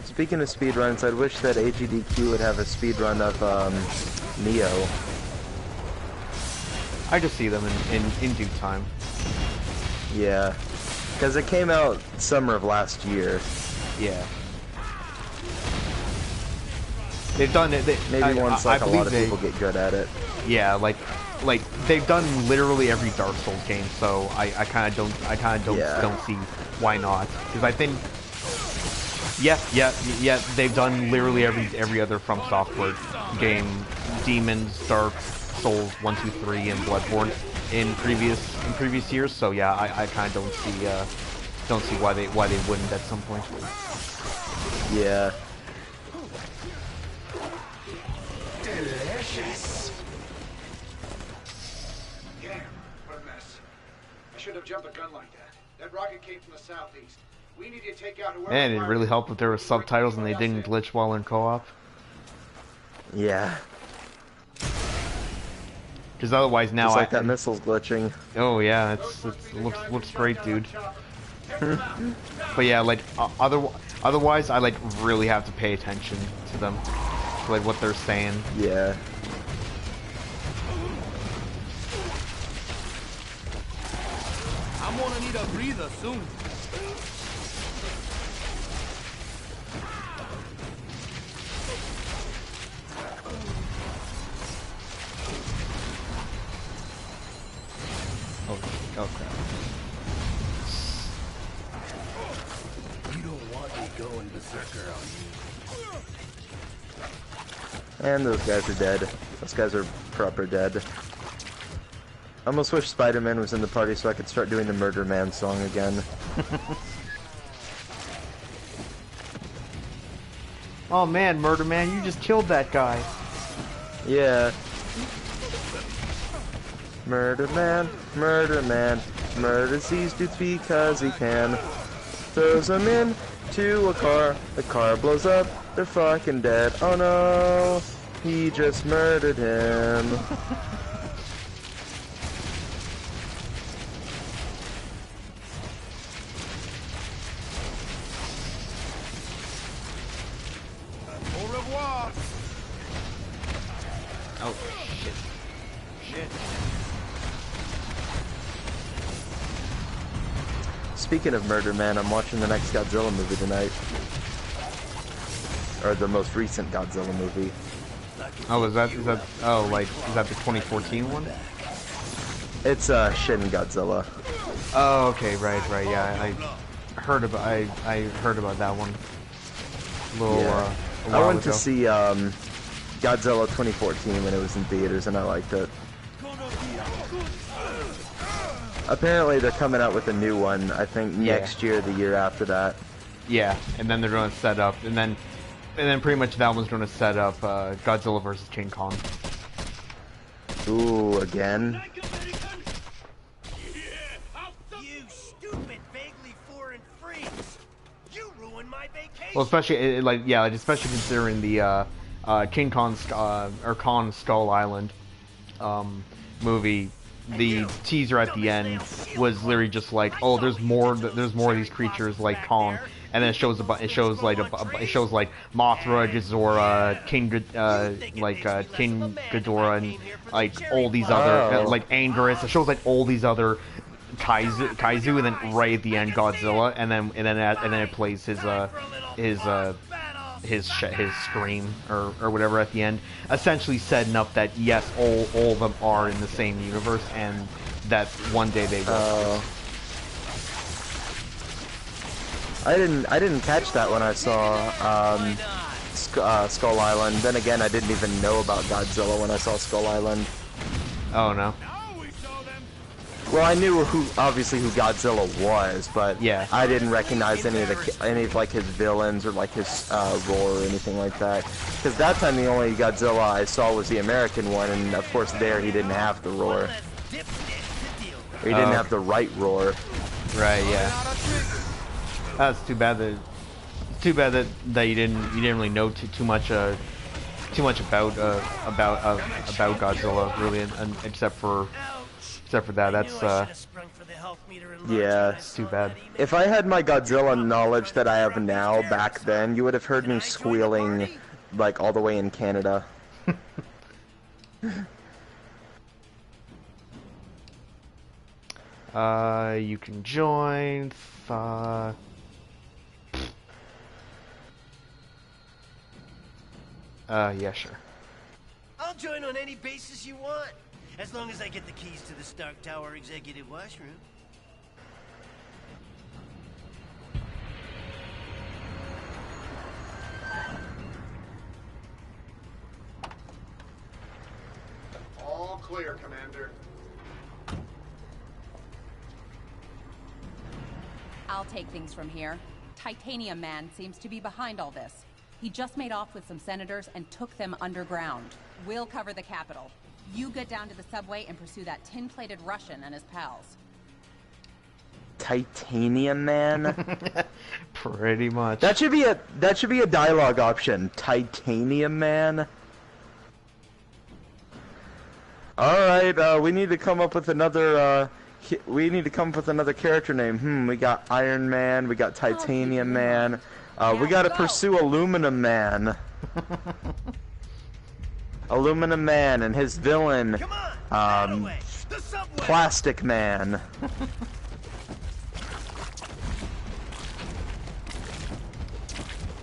Speaking of speedruns, I'd wish that AGDQ would have a speedrun of Neo. I just see them in due time. Yeah, because it came out summer of last year. Yeah. They've done it. Maybe once like a lot of people get good at it. Yeah, like they've done literally every Dark Souls game, so I kind of don't see why not. Because I think. Yeah. They've done literally every other From Software game, Demons, Dark Souls 1, 2, 3, and Bloodborne in previous years. So yeah, I kind of don't see why they wouldn't at some point. Yeah. Delicious. Damn, what a mess. I should have jumped a gun like that. That rocket came from the southeast. We need to take out whoever. Man, it'd really help if there were subtitles and they didn't glitch while in co-op. Yeah. Because otherwise now just like that missile's glitching. Oh yeah, it looks great, dude. But yeah, like otherwise, I like really have to pay attention to them, to, like what they're saying. Yeah. I'm gonna need a breather soon. Oh crap. You don't want me going berserker on you. And those guys are dead. Those guys are proper dead. I almost wish Spider-Man was in the party so I could start doing the Murder Man song again. Oh man, Murder Man, you just killed that guy. Yeah. Murder Man, murders these dudes because he can. Throws them into a car, the car blows up, they're fucking dead. Oh no, he just murdered him. Au revoir. Oh shit. Shit. Speaking of Murder Man, I'm watching the next Godzilla movie tonight. Or the most recent Godzilla movie. Oh, is that the 2014 one? It's Shin Godzilla. Oh, okay, right, yeah. I heard about that one. A while I went ago. to see Godzilla 2014 when it was in theaters, and I liked it. Apparently, they're coming out with a new one. I think next year, the year after that. Yeah, and then they're going to set up, and then pretty much that one's going to set up Godzilla versus King Kong. Ooh, again? You stupid, vaguely foreign freaks! You ruined my vacation! Well, especially especially considering the King Kong or Kong Skull Island movie. The teaser at the end was literally just like, oh, there's more of these creatures like Kong, and then it shows like Mothra, Ghidorah, King Ghidorah, and like all these other like Anguirus. It shows like all these other Kaiju, and then right at the end Godzilla, and then it plays his scream or whatever at the end, essentially setting up that yes, all of them are in the same universe, and that one day they will. I didn't catch that when I saw Skull Island. Then again, I didn't even know about Godzilla when I saw Skull Island. Oh no. Well, I knew obviously who Godzilla was, but yeah, I didn't recognize any of like his villains or like his roar or anything like that. Because that time the only Godzilla I saw was the American one, and of course there he didn't have the roar. Or he didn't have the right roar. Right. Yeah. That's too bad that. Too bad that you didn't really know too much about Godzilla really, and except for that. That's yeah, it's too bad. If I had my Godzilla knowledge that I have now back then, you would have heard me squealing like all the way in Canada. You can join. Yeah, sure. I'll join on any basis you want, as long as I get the keys to the Stark Tower executive washroom. All clear, Commander. I'll take things from here. Titanium Man seems to be behind all this. He just made off with some senators and took them underground. We'll cover the Capitol. You get down to the subway and pursue that tin-plated Russian and his pals. Titanium Man? Pretty much. That should be a dialogue option. Titanium Man. All right, we need to come up with another. We need to come up with another character name. We got Iron Man. We got Titanium Man. We gotta pursue Aluminum Man. Aluminum Man and his villain, Plastic Man.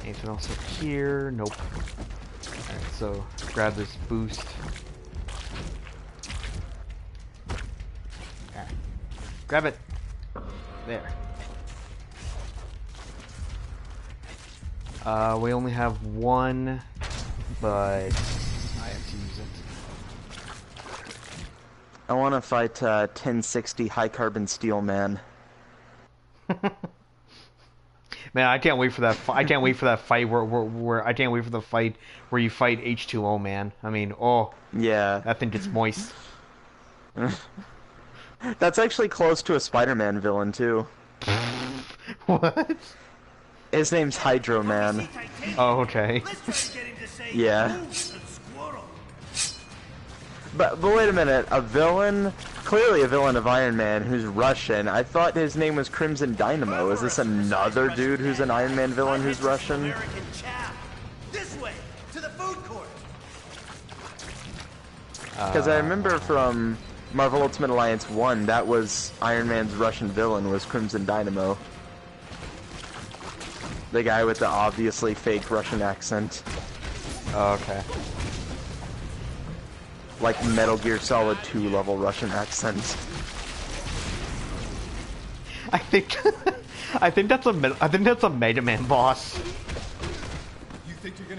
Anything else up here? Nope. Alright, so grab this boost. Alright. Grab it. There. We only have one, but I have to use it. I want to fight 1060 High Carbon Steel Man. Man, I can't wait for that. I can't wait for that fight where I can't wait for the fight where you fight H2O Man. I mean, oh yeah, that thing gets moist. That's actually close to a Spider-Man villain too. What? His name's Hydro Man. Oh, okay. Yeah. But wait a minute, a villain? Clearly a villain of Iron Man who's Russian. I thought his name was Crimson Dynamo. Is this another dude who's an Iron Man villain who's Russian? This way, to the food court. Because I remember from Marvel Ultimate Alliance 1, that was Iron Man's Russian villain was Crimson Dynamo. The guy with the obviously fake Russian accent. Oh, okay. Like Metal Gear Solid 2 level Russian accent. I think that's a Mega Man boss.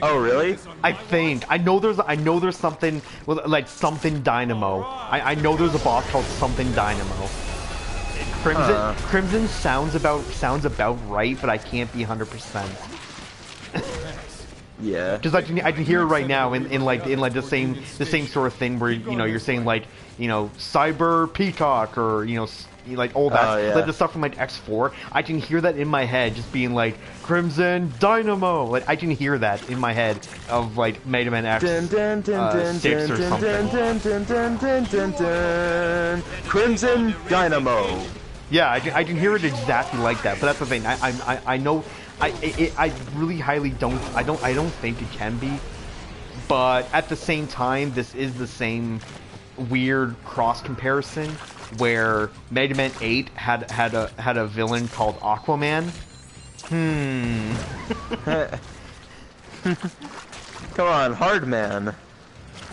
Oh really? I know there's something like something Dynamo. I know there's a boss called something Dynamo. Crimson sounds about right, but I can't be 100%. Yeah. Just like I can hear it right now in the same sort of thing where you're saying like Cyber Peacock or like all that yeah. like the stuff from like X4. I can hear that in my head just being like Crimson Dynamo. Like I can hear that in my head of like Mega Man X 6 or something. Crimson Dynamo. Yeah, I can hear it exactly like that. But that's the thing. I know. I really highly don't think it can be, but at the same time, this is the same weird cross comparison where Mega Man 8 had a villain called Aquaman. Come on, Hardman.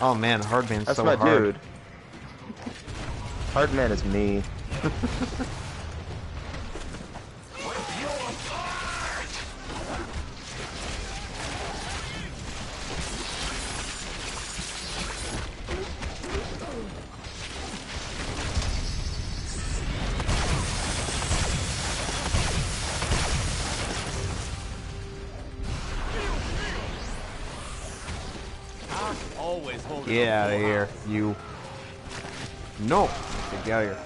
Oh man, Hardman's That's so my hard. dude. Hardman is me. always hold Get out of here, you. No, get out of here.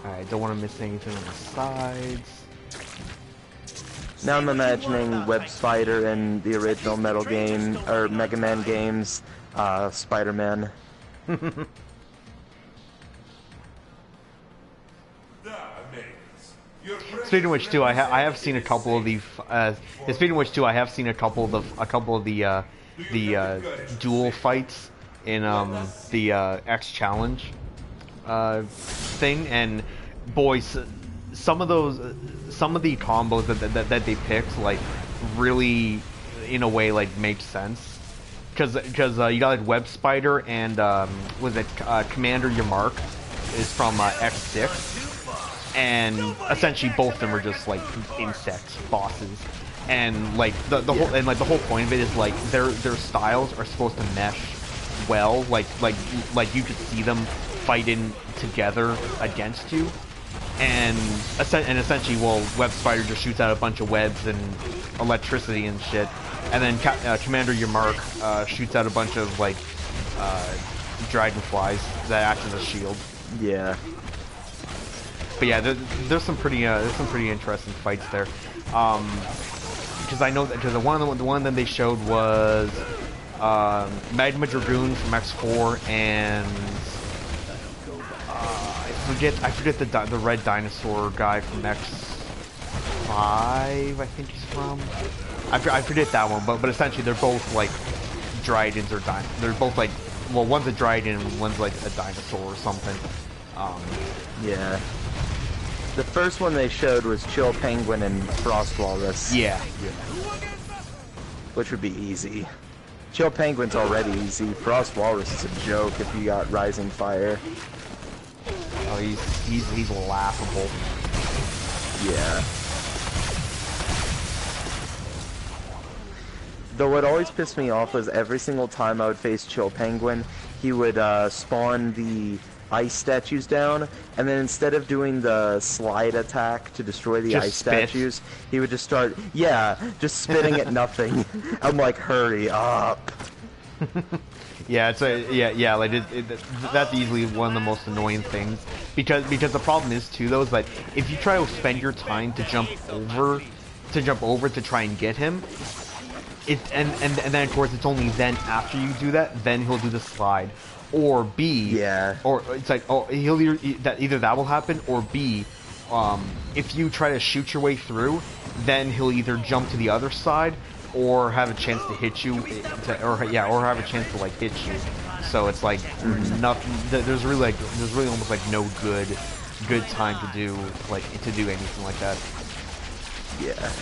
Alright, don't want to miss anything on the sides. Now I'm imagining Web Spider in the original Metal game, or Mega Man games, Spider-Man. Speaking of which, too, I have seen a couple of the. Speaking of which, too, I have seen a couple of the duel fights in the X Challenge thing, and boys, some of the combos that they picked, like, really, in a way, like, make sense, because you got like Web Spider and was it Commander Yamark is from X6. And essentially both of them are just like insect bosses, and like the whole point of it is like their styles are supposed to mesh well, like you could see them fighting together against you, and essentially, well, Web Spider just shoots out a bunch of webs and electricity and shit, and then Commander Yamark shoots out a bunch of like dragonflies that act as a shield. Yeah. But yeah, there's some pretty interesting fights there, because I know that the one of them they showed was Magma Dragoon from X4 and I forget the red dinosaur guy from X5, I think he's from. I forget that one, but essentially they're both like Dryadens or they're both like, well, one's a Dryaden and one's like a dinosaur or something. Yeah. The first one they showed was Chill Penguin and Frost Walrus. Yeah. Which would be easy. Chill Penguin's already easy. Frost Walrus is a joke if you got Rising Fire. Oh, he's laughable. Yeah. Though what always pissed me off was every single time I would face Chill Penguin, he would spawn the ice statues down, and then instead of doing the slide attack to destroy the ice statues, he would just start, just spitting at nothing. I'm like, hurry up. Yeah, like that's easily one of the most annoying things, because the problem is too, though, is like if you try to spend your time to jump over to try and get him, and then of course it's only then after you do that, then he'll do the slide. Or B, or it's like, he'll either that will happen, or B, if you try to shoot your way through, then he'll either jump to the other side, or have a chance to hit you, or have a chance to like hit you. So it's like nothing. There's really almost like no good time to do anything like that. Yeah.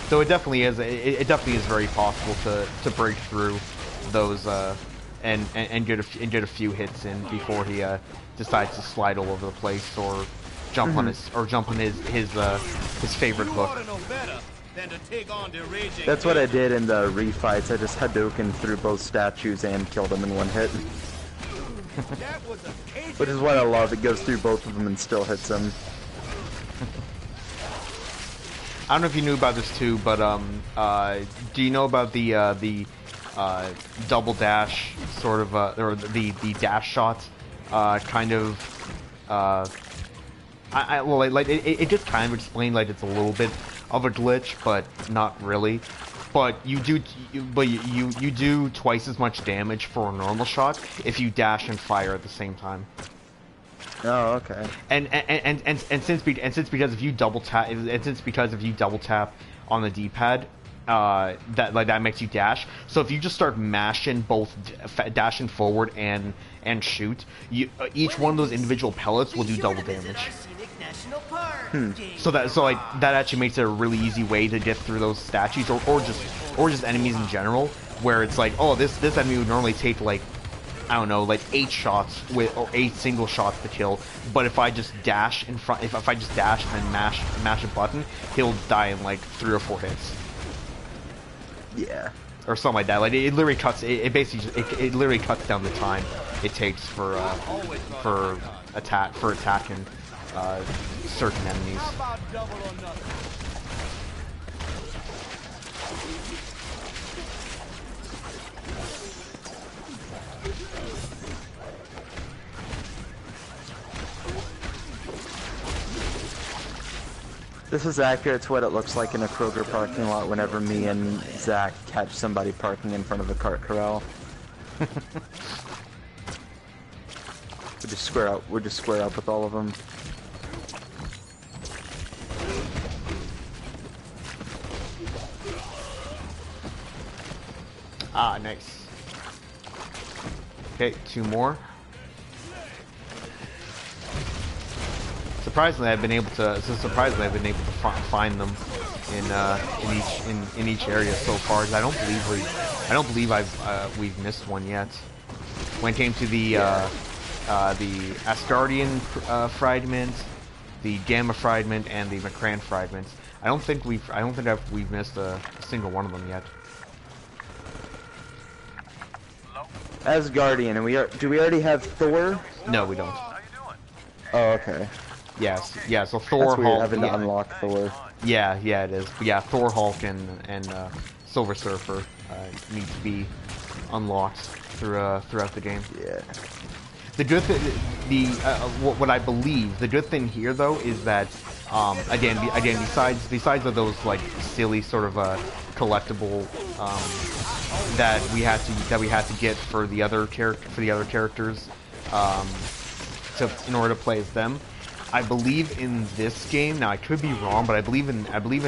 So it definitely is. It definitely is very possible to break through those and get a few hits in before he decides to slide all over the place or jump on his favorite hook. That's what I did in the refights. I just Hadouken through both statues and killed them in one hit. Which is what I love. It goes through both of them and still hits them. I don't know if you knew about this too, but do you know about the double dash sort of or the dash shot kind of it just kind of explained like it's a little bit of a glitch, but not really. But you do twice as much damage for a normal shot if you dash and fire at the same time. Oh, okay. And since because if you double tap on the D-pad, that makes you dash. So if you just start mashing both dashing forward and shoot, each one of those individual pellets will do double damage. So that actually makes it a really easy way to get through those statues or just enemies in general, where it's like, oh, this enemy would normally take like, I don't know, like 8 shots or 8 single shots to kill, but if I just dash in front, if I just dash and then mash a button, he'll die in like 3 or 4 hits. Yeah. Or something like that. Like it literally cuts. It literally cuts down the time it takes for attacking certain enemies. This is accurate to what it looks like in a Kroger parking lot whenever me and Zach catch somebody parking in front of a cart corral. We just square up with all of them. Ah, nice. Okay, 2 more. Surprisingly, I've been able to find them in each area so far. I don't believe we've missed one yet. When it came to the Asgardian fragment, the Gamma fragment, and the Macran fragment, I don't think we've missed a single one of them yet. Asgardian, and do we already have Thor? No, we don't. Oh, okay. Yes, yeah. So Thor, That's weird, Hulk, having to unlock Thor. Yeah, it is. But yeah, Thor, Hulk, and Silver Surfer need to be unlocked throughout the game. Yeah. The good thing, what I believe, the good thing here though is that again, besides of those like silly sort of collectible that we had to get for the other characters in order to play as them. I believe in this game, now I could be wrong, but I believe in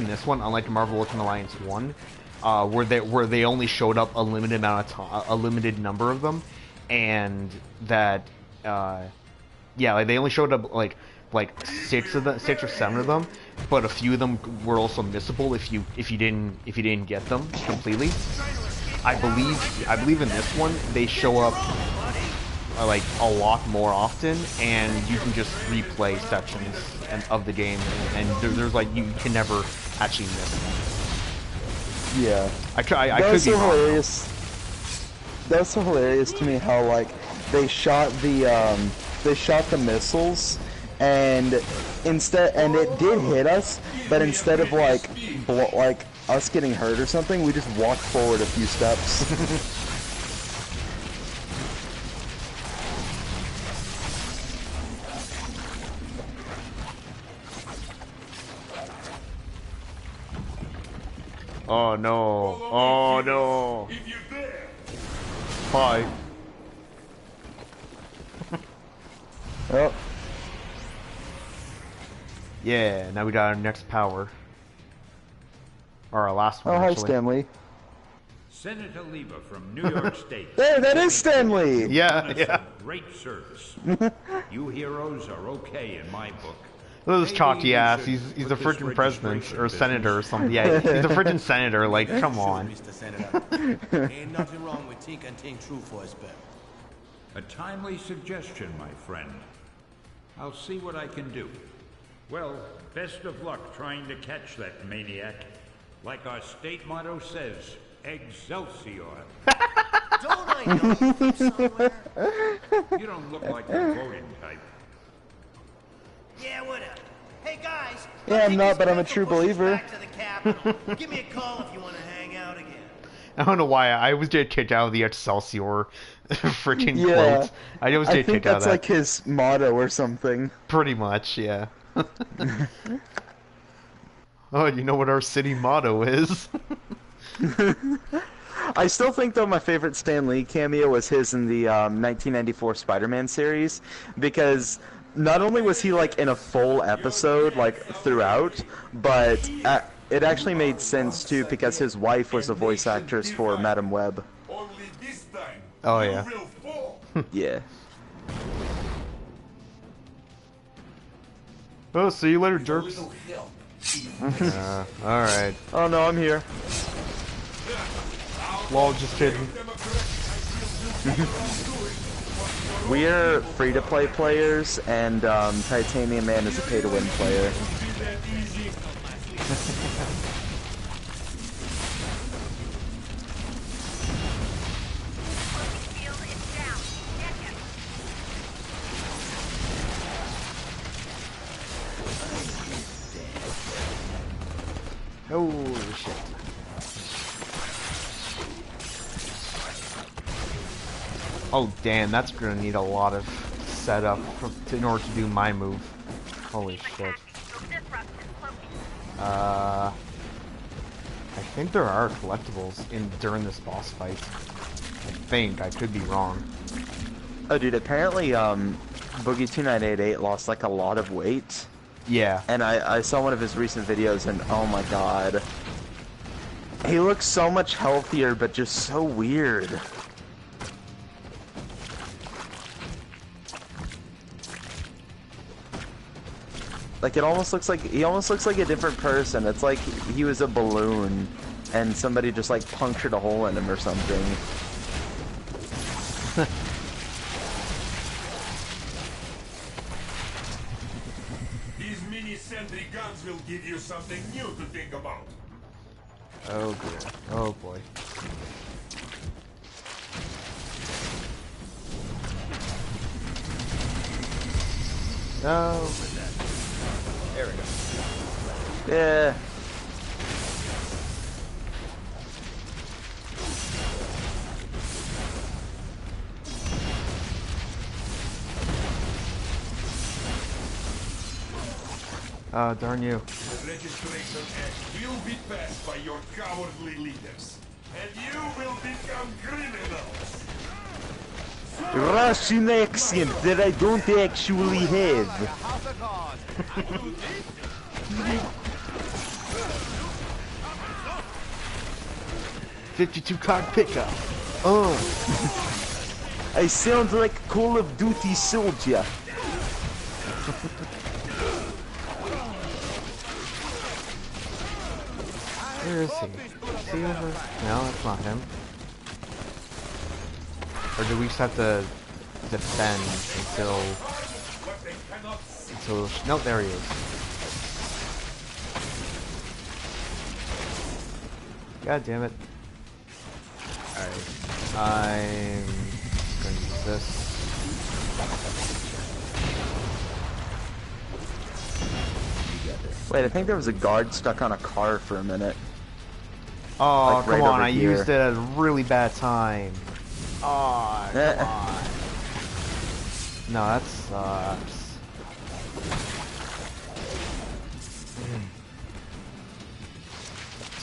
this one, unlike Marvel Ultimate Alliance 1, where they only showed up a limited amount of time, a limited number of them, and that they only showed up like 6 or 7 of them, but a few of them were also missable if you didn't get them completely. I believe in this one they show up like a lot more often, and you can just replay sections of the game, and there's like you can never actually miss them. Yeah, I could be wrong. Hilarious. That was so hilarious to me how like they shot the missiles, and it did hit us, but instead of like us getting hurt or something, we just walked forward a few steps. Oh no! Oh no! Bye. Oh. Yeah, now we got our next power. Or our last one, Oh, hi, actually. Stanley. Senator Lieber from New York State. There, that is Stanley! Yeah. Great service. You heroes are okay in my book. Look at this chalky ass. He's a freaking president or senator or something. Yeah, he's a freaking senator. Like, come on. Mr. Senator. Ain't nothing wrong with think and think true for us, Bell. A timely suggestion, my friend. I'll see what I can do. Well, best of luck trying to catch that maniac. Like our state motto says, Excelsior. Don't I know you from somewhere? You don't look like the voting type. Yeah, whatever. Hey guys. Yeah, I'm not, but I'm a true believer. Back to the Capitol. Give me a call if you want to hang out again. I don't know why I was getting kicked out of the Excelsior freaking Yeah, quote. I was getting kicked out of that. I think that's like his motto or something. Pretty much, yeah. Oh, you know what our city motto is? I still think, though, my favorite Stan Lee cameo was his in the 1994 Spider-Man series, because not only was he, like, in a full episode, like, throughout, but it actually made sense, too, because his wife was the voice actress for Madam Web. Oh, yeah. Yeah. Oh, see you later, jerks. Alright. Oh, no, I'm here. Lol, just kidding. We're free-to-play players, and Titanium Man is a pay-to-win player. Oh, shit. Oh damn, that's gonna need a lot of setup in order to do my move. Holy shit. I think there are collectibles during this boss fight. I think, I could be wrong. Oh dude, apparently Boogie 2988 lost like a lot of weight. Yeah. And I saw one of his recent videos and oh my god. He looks so much healthier but just so weird. Like he almost looks like a different person. It's like he was a balloon and somebody just like punctured a hole in him or something. These mini-sentry guns will give you something new to think about. Oh dear. Oh boy. No. There we go. Yeah. Darn you. The registration act will be passed by your cowardly leaders, and you will become criminals. Russian accent that I don't actually have. 52 card pickup. Oh. I sound like a Call of Duty soldier. Where is he? Is he over? No, that's not him. Or do we just have to defend until... No, there he is. God damn it. Alright. I'm going to use this. Wait, I think there was a guard stuck on a car for a minute. Oh, like come right on, I here. used it at a really bad time. Oh, come on. No, that sucks.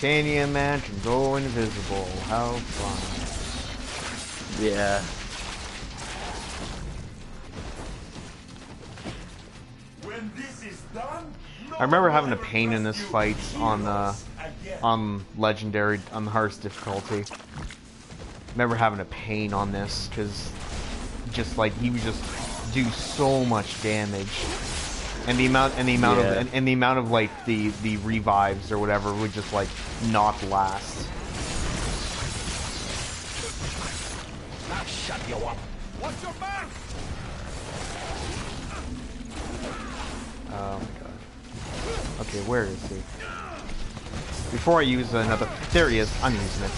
Titanium man can go invisible. How fun. Yeah. When this is done, I remember having a pain in this fight on legendary, on the hardest difficulty. Remember having a pain on this because just like he would just do so much damage, and the amount of like the revives or whatever would just like not last. I'll shut you up. What's your back? Oh my god. Okay, where is he? Before I use another... There he is. I'm using it.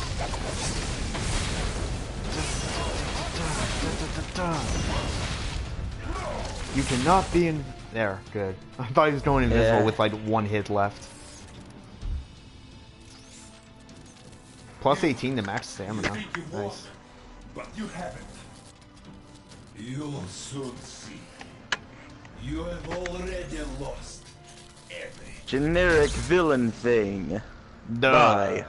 You cannot be in... There, good. I thought he was going invisible with like one hit left. Plus 18 to max stamina. Nice. but you haven't. You'll soon see. You have already lost everything. Generic villain thing. Duh. Bye.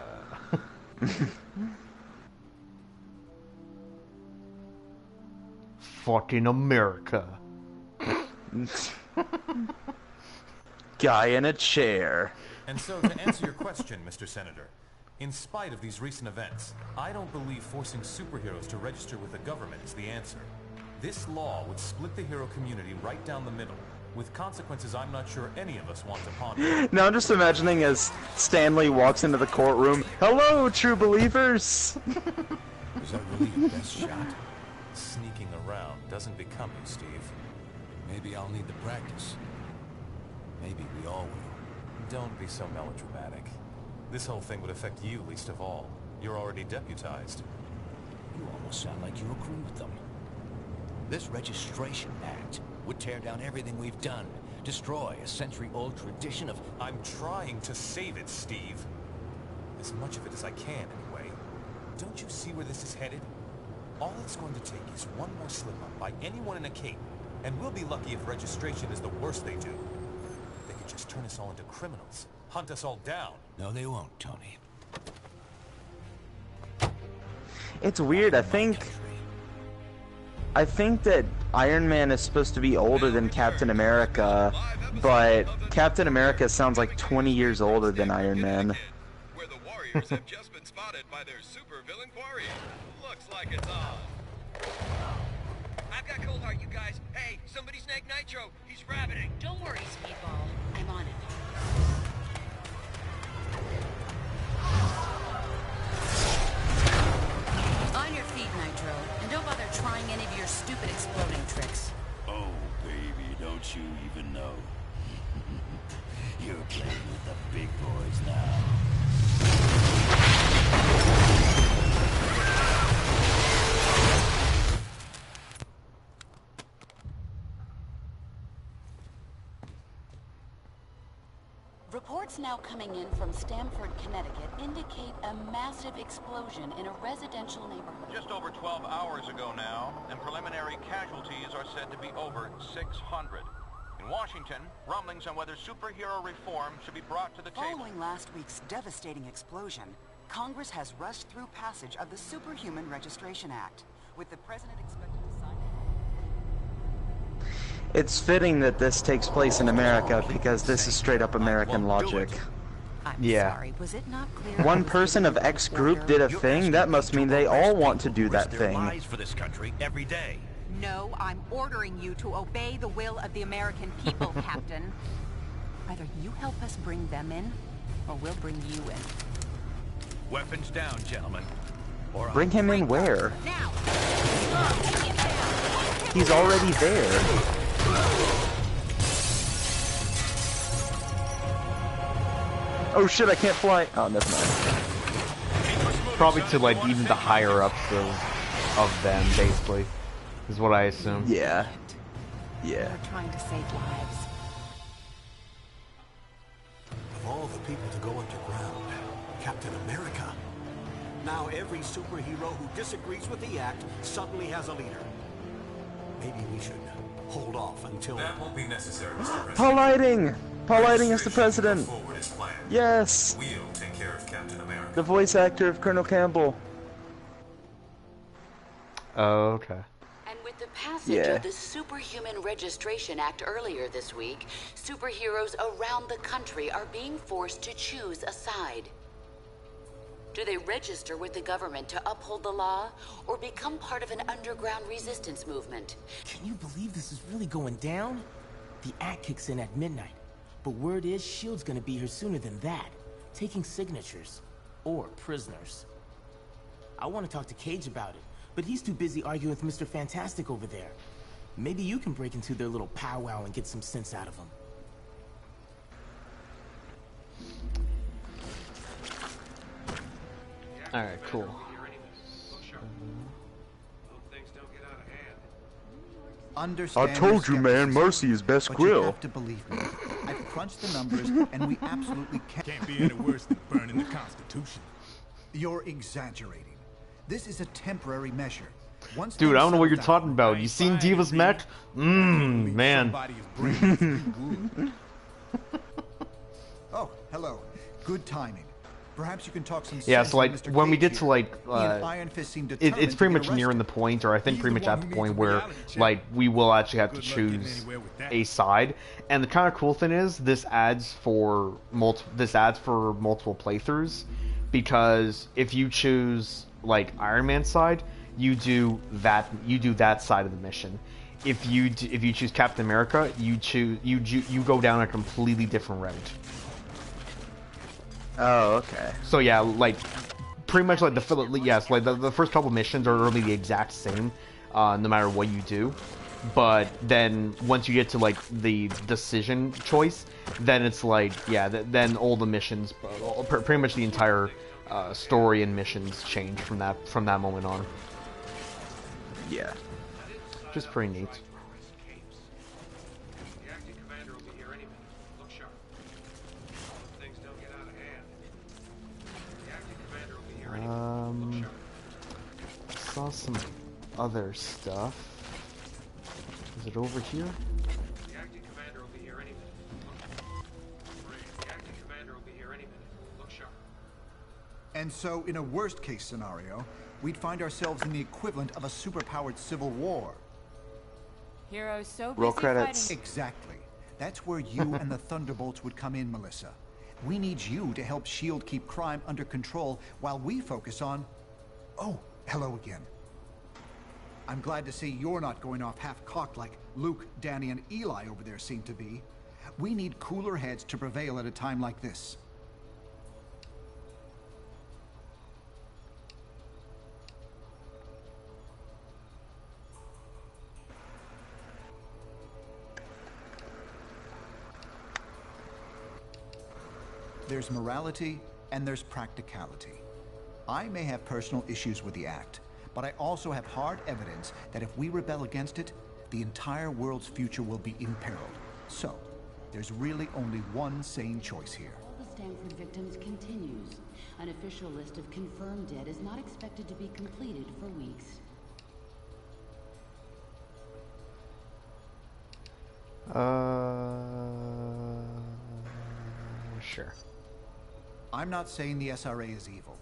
Fucking America. Guy in a chair. And so, to answer your question, Mr. Senator, in spite of these recent events, I don't believe forcing superheroes to register with the government is the answer. This law would split the hero community right down the middle, with consequences I'm not sure any of us want to ponder. Now I'm just imagining as Stanley walks into the courtroom, "Hello, true believers!" Is that really your best shot? Sneaking around doesn't become you, Steve. Maybe I'll need the practice. Maybe we all will. Don't be so melodramatic. This whole thing would affect you least of all. You're already deputized. You almost sound like you agree with them. This Registration Act would tear down everything we've done, destroy a century-old tradition of... I'm trying to save it, Steve. As much of it as I can, anyway. Don't you see where this is headed? All it's going to take is one more slip-up by anyone in a cape, and we'll be lucky if registration is the worst they do. They could just turn us all into criminals, hunt us all down. No, they won't, Tony. It's weird. I think that Iron Man is supposed to be older than Captain America, but Captain America sounds like 20 years older than Iron Man. Where the Warriors have just been spotted by their supervillain quarry. Looks like it's on. I've got Cold Heart, you guys. Hey, somebody snag Nitro. He's rabbiting. Don't worry, Speedball. I'm on it. On your feet, Nitro. And don't bother trying any of your stupid exploding tricks. Oh, baby, don't you even know? You're playing with the big boys now. Reports now coming in from Stamford, Connecticut indicate a massive explosion in a residential neighborhood. Just over 12 hours ago now, and preliminary casualties are said to be over 600. In Washington, rumblings on whether superhero reform should be brought to the table. Following last week's devastating explosion, Congress has rushed through passage of the Superhuman Registration Act, with the president expected to sign it. It's fitting that this takes place in America because this is straight up American logic. Yeah. Sorry, was it not clear? One person of X group did a thing, that must mean they all want to do that thing. For this country every day. No, I'm ordering you to obey the will of the American people, Captain. Either you help us bring them in, or we'll bring you in. Weapons down, gentlemen. Or Bring him in where? Now! He's already there. Oh shit, I can't fly. Oh, never mind. Probably to like even the higher ups of them, basically, is what I assume. Yeah. Yeah. We're trying to save lives. Of all the people to go underground, Captain America. Now every superhero who disagrees with the act suddenly has a leader. Maybe we should hold off until... That won't be necessary, Mr. President. Paul Lighting! Paul Lighting is the president! Forward is planned. Yes! We'll take care of Captain America. The voice actor of Colonel Campbell. Oh, okay. And with the passage of the Superhuman Registration Act earlier this week, superheroes around the country are being forced to choose a side. Do they register with the government to uphold the law, or become part of an underground resistance movement? Can you believe this is really going down? The act kicks in at midnight, but word is S.H.I.E.L.D's gonna be here sooner than that, taking signatures, or prisoners. I want to talk to Cage about it, but he's too busy arguing with Mr. Fantastic over there. Maybe you can break into their little powwow and get some sense out of him. Alright, cool. Understand, I told you, man, Mercy is best but grill. You have to believe me. I've crunched the numbers, and we absolutely Can't be any worse than burning the Constitution. You're exaggerating. This is a temporary measure. Once Dude, I don't know what you're things settle talking about. You seen Diva's mech? Man. Oh, hello. Good timing. Perhaps you can talk some Yeah, sense so like to Mr. when we Cage get to here. like He and Iron Fist seem it's determined pretty to much get nearing the point, or I think pretty much at the point where like we will actually have to choose a side. And the kind of cool thing is this adds for multiple playthroughs, because if you choose like Iron Man's side, you do that side of the mission. If you choose Captain America, you go down a completely different route. Oh, okay. So yeah, like pretty much like the first couple missions are really the exact same, no matter what you do. But then once you get to like the decision choice, then it's like then all the missions, pretty much the entire story and missions change from that moment on. Yeah, which is pretty neat. Saw some other stuff. Is it over here? The acting commander will be here any minute. The acting commander will be here any minute. Look sharp. And so, in a worst-case scenario, we'd find ourselves in the equivalent of a superpowered civil war. Heroes so busy Roll credits. fighting. Exactly. That's where you and the Thunderbolts would come in, Melissa. We need you to help S.H.I.E.L.D. keep crime under control while we focus on... Oh, hello again. I'm glad to see you're not going off half-cocked like Luke, Danny, and Eli over there seem to be. We need cooler heads to prevail at a time like this. There's morality and there's practicality. I may have personal issues with the act, but I also have hard evidence that if we rebel against it, the entire world's future will be imperiled. So, there's really only one sane choice here. All the Stanford victims continues. An official list of confirmed dead is not expected to be completed for weeks. Sure. I'm not saying the SRA is evil,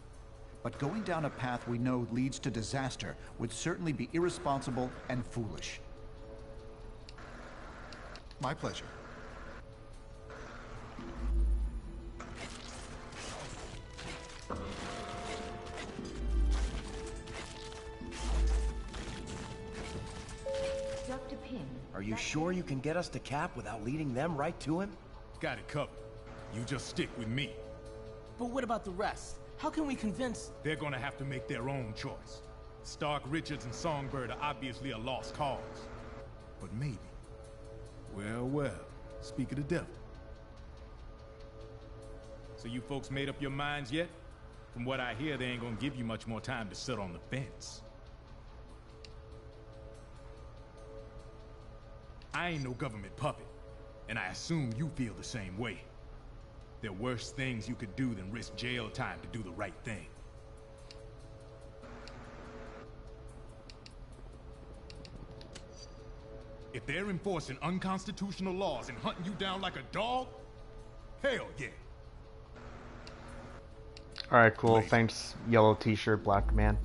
but going down a path we know leads to disaster would certainly be irresponsible and foolish. My pleasure. Dr. Pym. Are you sure you can get us to Cap without leading them right to him? Got it covered. You just stick with me. But what about the rest? How can we convince... They're gonna have to make their own choice. Stark, Richards, and Songbird are obviously a lost cause. But maybe. Well, well. Speak of the devil. So you folks made up your minds yet? From what I hear, they ain't gonna give you much more time to sit on the fence. I ain't no government puppet, and I assume you feel the same way. There are worse things you could do than risk jail time to do the right thing. If they're enforcing unconstitutional laws and hunting you down like a dog, hell yeah. Alright, cool. Thanks, yellow t-shirt, black man.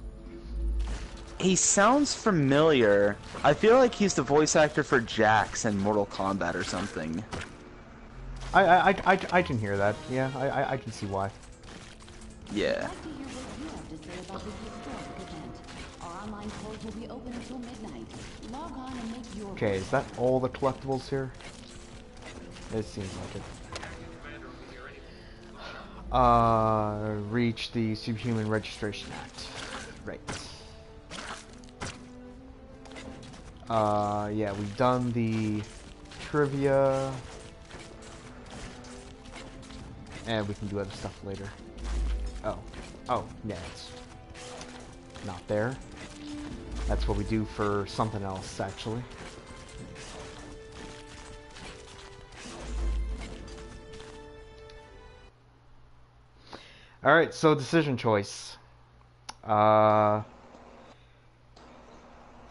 He sounds familiar. I feel like he's the voice actor for Jax in Mortal Kombat or something. I can hear that. Yeah, I can see why. Yeah. Okay, is that all the collectibles here? It seems like it. Reach the Superhuman Registration Act. Right. Yeah, we've done the trivia. And we can do other stuff later. Oh, yeah, it's not there. That's what we do for something else, actually. Alright, so decision choice. Yeah,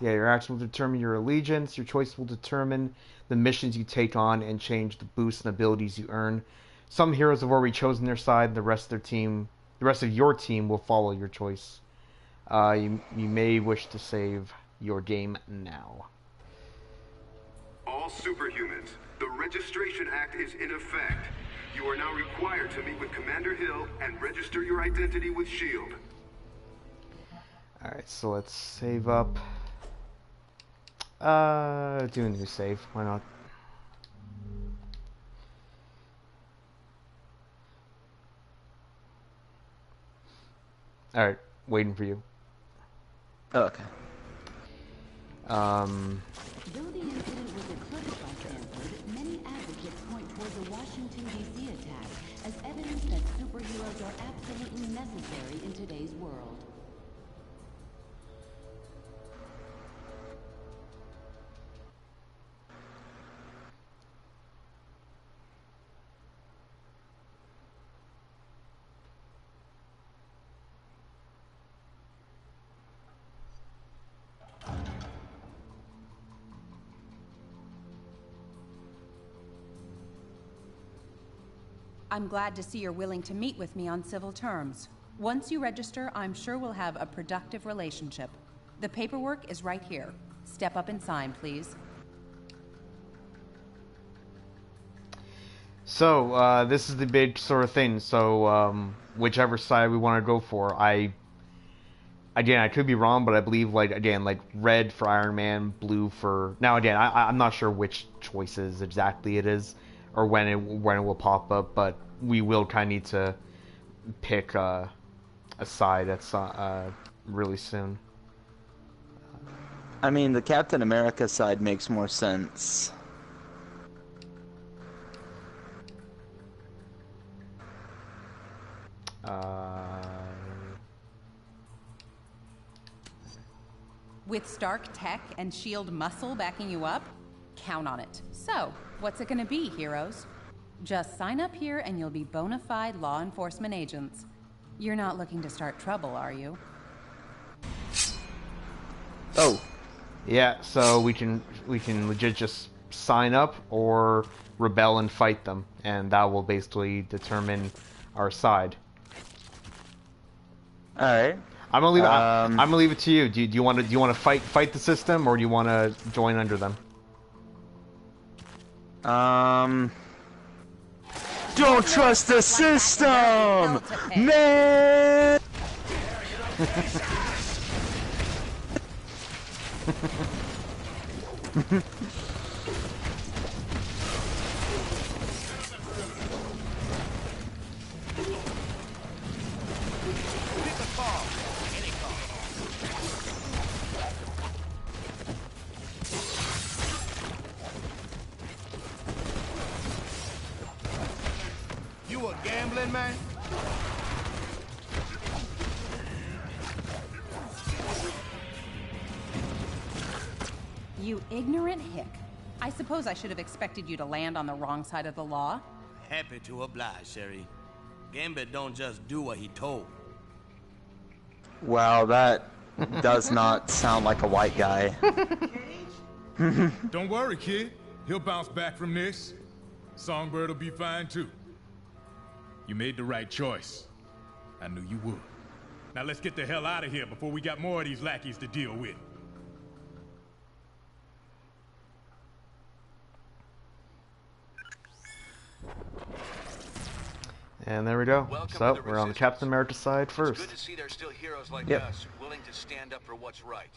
your action will determine your allegiance. Your choice will determine the missions you take on and change the boosts and abilities you earn. Some heroes have already chosen their side. The rest of your team will follow your choice. You may wish to save your game now. All superhumans, the Registration Act is in effect. You are now required to meet with Commander Hill and register your identity with S.H.I.E.L.D. Alright, so let's save up. Do a new save. Why not? Alright, waiting for you. Oh, okay. Though the incident was eclipsed by Stanford, many advocates point toward the Washington, D.C. attack as evidence that superheroes are absolutely necessary in today's world. I'm glad to see you're willing to meet with me on civil terms. Once you register, I'm sure we'll have a productive relationship. The paperwork is right here. Step up and sign, please. So, this is the big sort of thing. So, whichever side we want to go for, I could be wrong, but I believe, like, again, like, red for Iron Man, blue for... Now, again, I'm not sure which choices exactly it is, or when it will pop up, but we will kind of need to pick a side that's really soon. I mean, the Captain America side makes more sense. With Stark tech and S.H.I.E.L.D. muscle backing you up? Count on it. So, what's it gonna be, heroes? Just sign up here and you'll be bona fide law enforcement agents. You're not looking to start trouble, are you? Oh. Yeah, so we can legit just sign up or rebel and fight them, and that will basically determine our side. All right. I'm gonna leave. I'm gonna leave it to you. Do you want to fight the system, or do you want to join under them? Don't trust the system, man. You a gambling man? You ignorant hick. I suppose I should have expected you to land on the wrong side of the law. Happy to oblige, Sherry. Gambit don't just do what he told. Wow, that does not sound like a white guy. Don't worry, kid. He'll bounce back from this. Songbird will be fine, too. You made the right choice. I knew you would. Now let's get the hell out of here before we got more of these lackeys to deal with. And there we go. So, we're on the Captain America side first. It's good to see there's still heroes like Yep. us willing to stand up for what's right.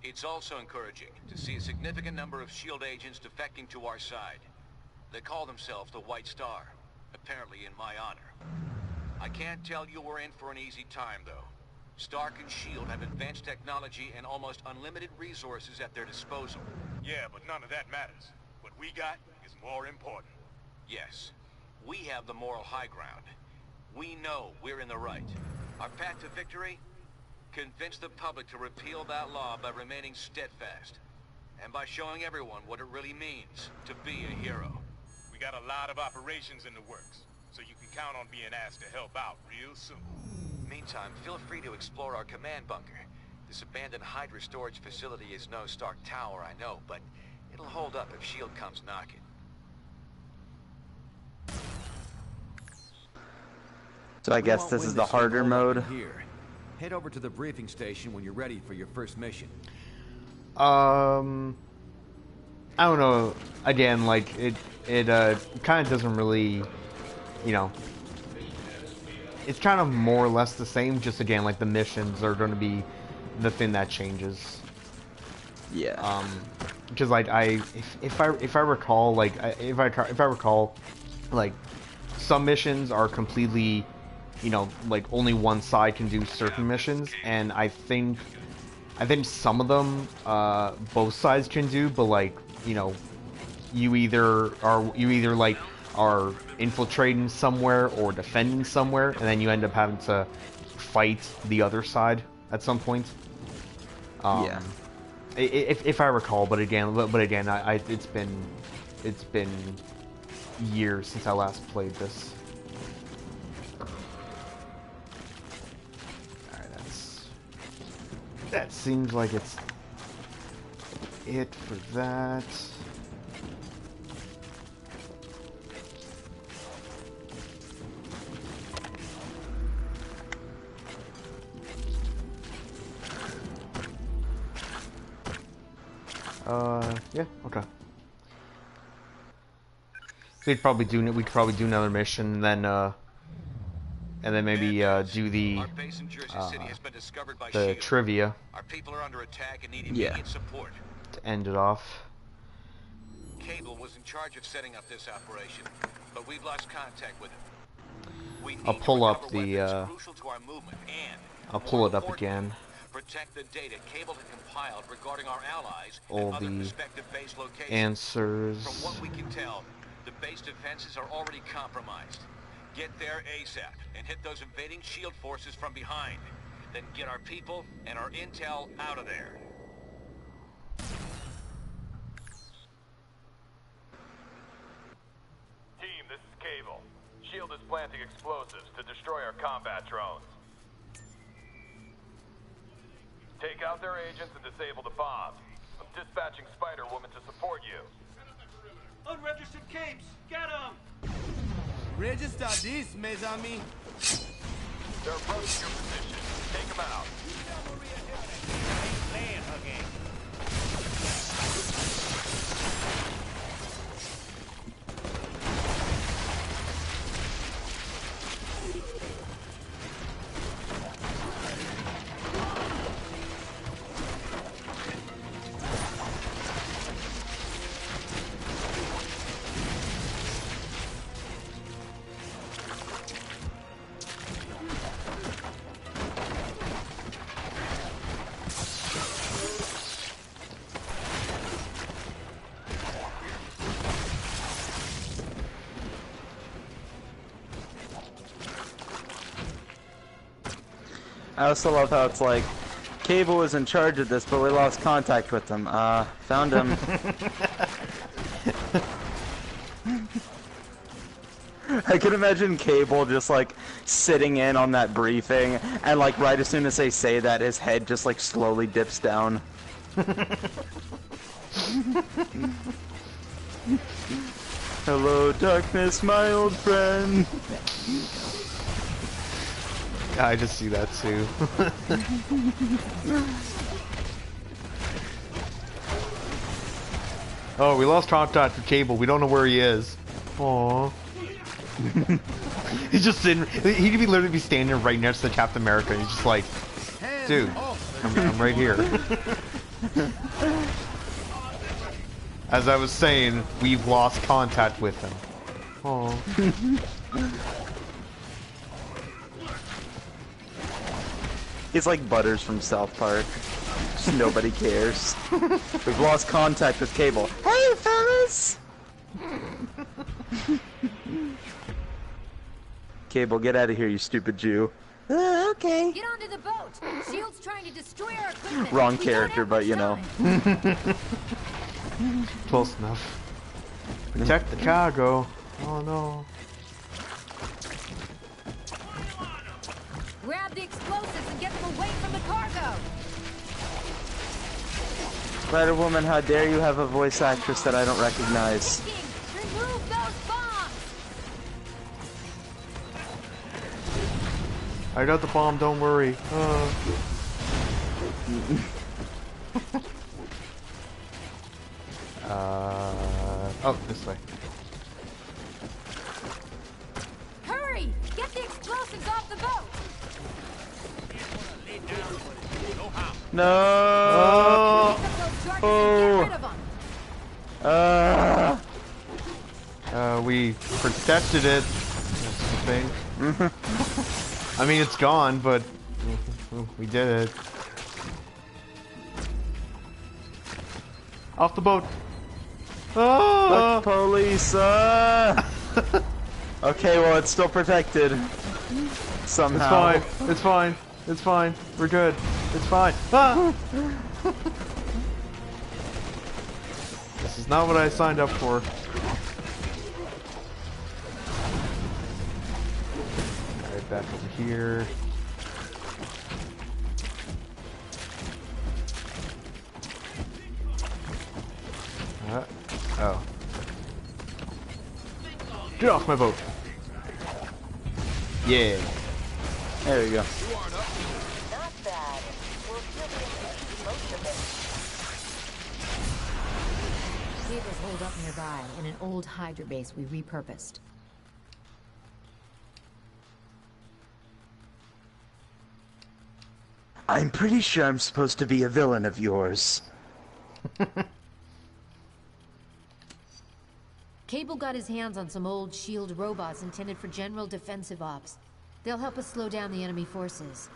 It's also encouraging to see a significant number of S.H.I.E.L.D. agents defecting to our side. They call themselves the White Star, apparently in my honor. I can't tell you we're in for an easy time, though. Stark and S.H.I.E.L.D. have advanced technology and almost unlimited resources at their disposal. Yeah, but none of that matters. What we got is more important. Yes, we have the moral high ground. We know we're in the right. Our path to victory? Convince the public to repeal that law by remaining steadfast. And by showing everyone what it really means to be a hero. We got a lot of operations in the works, so you can count on being asked to help out real soon. Meantime, feel free to explore our command bunker. This abandoned Hydra storage facility is no Stark Tower, I know, but it'll hold up if S.H.I.E.L.D. comes knocking. So I guess this is the harder mode. Here. Head over to the briefing station when you're ready for your first mission. I don't know. Again, like it kind of doesn't really, you know. It's kind of more or less the same. Just again, like the missions are going to be the thing that changes. Yeah. Because like if I recall, like if I recall, like some missions are completely, you know, like only one side can do certain missions, and I think some of them both sides can do, but like, you know, you either are infiltrating somewhere or defending somewhere, and then you end up having to fight the other side at some point. Yeah. If I recall, but again, it's been years since I last played this. That seems like it's it for that. Yeah, okay. So we could probably do another mission, and then maybe do the trivia. Our people are under attack and need Yeah. immediate support. To end it off. Cable was in charge of setting up this operation, but we've lost contact with him. I'll pull up the. I'll pull it up again. Protect the data Cable had compiled regarding our allies all and other the prospective base locations. answers. From what we can tell, the base defenses are already compromised. Get there ASAP and hit those invading SHIELD forces from behind. Then get our people and our intel out of there. Team, this is Cable. SHIELD is planting explosives to destroy our combat drones. Take out their agents and disable the bombs. I'm dispatching Spider-Woman to support you. Unregistered capes! Get them! Register this, mes amis. They're approaching your position. Take them out. Land hugging. I also love how it's like, Cable was in charge of this, but we lost contact with him. Found him. I can imagine Cable just like sitting in on that briefing, and like right as soon as they say that, his head just like slowly dips down. Hello, darkness, my old friend. I just see that too. Oh, we lost contact with Cable. We don't know where he is. Aww. He's just sitting. He could be literally be standing right next to Captain America. And he's just like, dude, I'm right here. As I was saying, we've lost contact with him. Aww. He's like Butters from South Park. Just nobody cares. We've lost contact with Cable. Hey, fellas! Cable, get out of here, you stupid Jew. Okay. Get onto the boat. SHIELD's trying to destroy our equipment. Wrong character, but you know. Close enough. Protect the cargo. Oh no. Grab the explosives and get them away from the cargo. Spider-Woman, how dare you have a voice actress that I don't recognize. Remove those bombs. I got the bomb, don't worry. Oh, this way. Hurry! Get the explosives off the boat. No! We protected it. That's the thing. I mean, it's gone, but we did it. Off the boat. Look, police! Okay, well, it's still protected. Somehow. It's fine. It's fine. It's fine. We're good. It's fine. Ah! This is not what I signed up for. Alright, back over here. Oh. Get off my boat. Yeah. There you go. Not bad. We'll still be able to keep most of it. Cables hold up nearby in an old Hydra base we repurposed. I'm pretty sure I'm supposed to be a villain of yours. Cable got his hands on some old S.H.I.E.L.D. robots intended for general defensive ops. They'll help us slow down the enemy forces.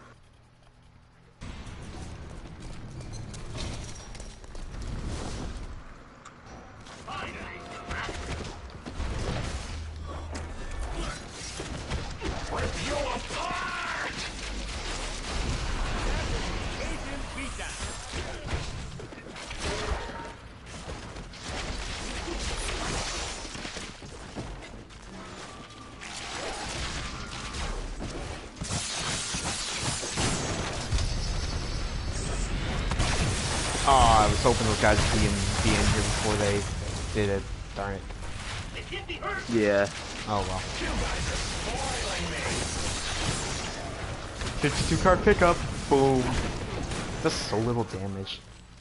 Oh, I was hoping those guys would be in here before they did it. Darn it. Yeah. Oh well. 52 card pickup. Boom. That's so little damage.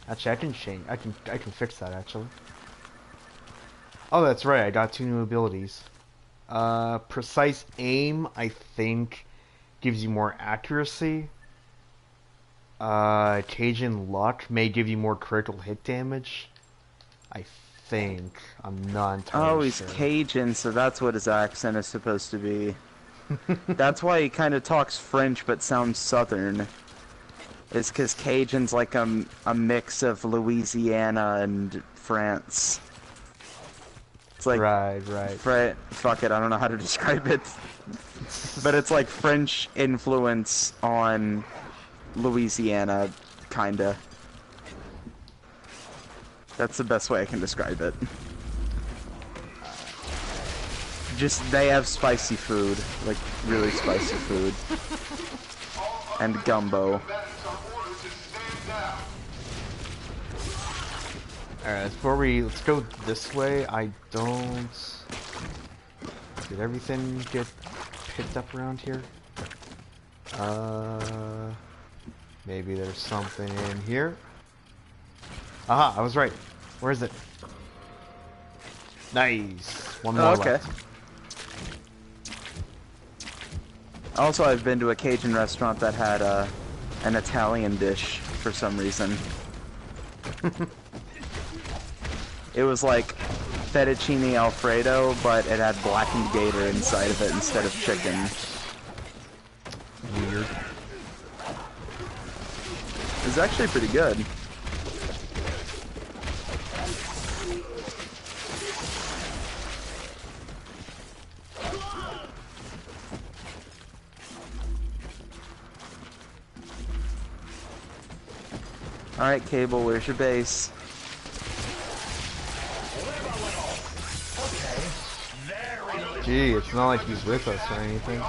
Actually, I can change. I can fix that actually. Oh, that's right. I got 2 new abilities. Precise aim, I think, gives you more accuracy. Cajun luck may give you more critical hit damage. I think. I'm not entirely sure. Oh, he's Cajun, so that's what his accent is supposed to be. That's why he kind of talks French but sounds Southern. It's because Cajun's like a mix of Louisiana and France. It's like right. Fuck it, I don't know how to describe it. But it's like French influence on Louisiana, kinda. That's the best way I can describe it. Just, they have spicy food. Like, really spicy food. And gumbo. Alright, let's go this way. Did everything get picked up around here? Maybe there's something in here. Aha, I was right. Where is it? Nice. One more left. Also, I've been to a Cajun restaurant that had an Italian dish for some reason. It was like fettuccine alfredo, but it had blackened gator inside of it instead of chicken. Weird. It was actually pretty good. Alright, Cable, where's your base? Gee, it's not like he's with us or anything.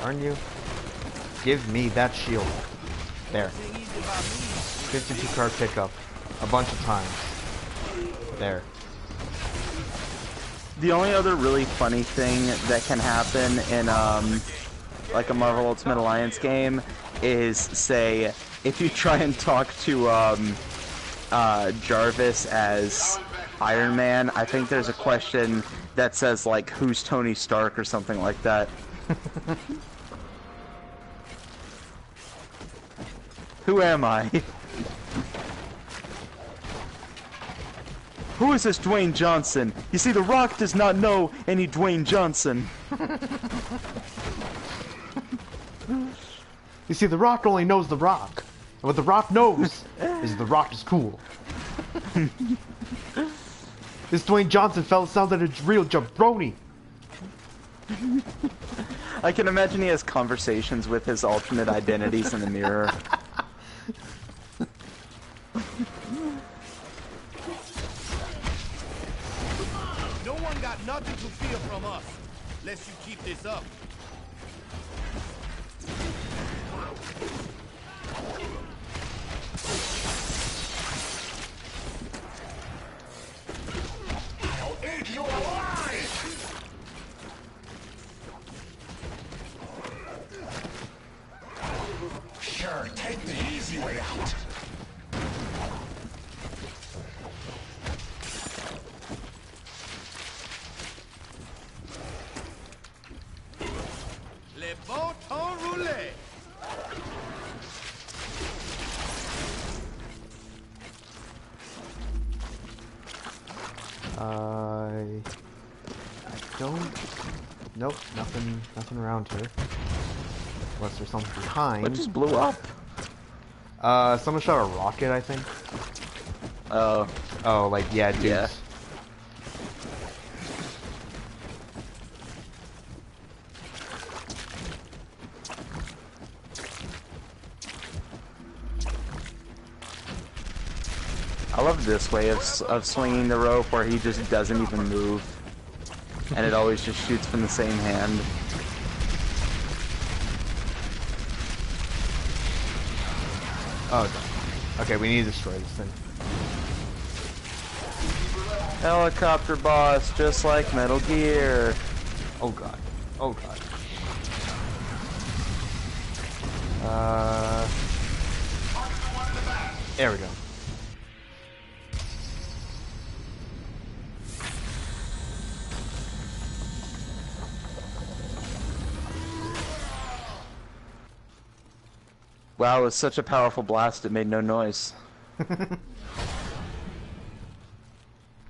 Aren't you? Give me that shield. There. 52 card pickup. A bunch of times. There. The only other really funny thing that can happen in like a Marvel Ultimate Alliance game is, say, if you try and talk to Jarvis as Iron Man, I think there's a question that says like, who's Tony Stark or something like that. Who am I? Who is this Dwayne Johnson? You see, The Rock does not know any Dwayne Johnson. You see, The Rock only knows The Rock. And what The Rock knows is The Rock is cool. This Dwayne Johnson fella sounds like a real jabroni. I can imagine he has conversations with his alternate identities in the mirror. No one got nothing to fear from us, unless you keep this up. I'll eat you alive! Sure, take the easy way out. Le bon temps roulé. I don't. Nope, nothing around here. Unless there's something behind. What just blew up? Someone shot a rocket, I think. Oh. Oh, like, yeah, dude. Yeah. I love this way of swinging the rope where he just doesn't even move. And it always just shoots from the same hand. Oh, okay, we need to destroy this thing. Helicopter boss, just like Metal Gear. Oh god. Oh god. There we go. Wow, it was such a powerful blast, it made no noise.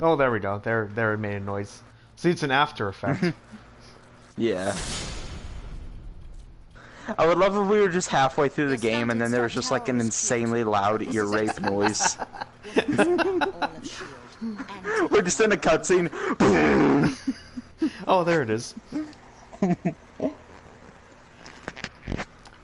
Oh, there we go. There it made a noise. See, it's an after effect. Yeah. I would love if we were just halfway through the game and then there was just like an insanely loud ear rape noise. We're just in a cutscene. Boom! Oh, there it is.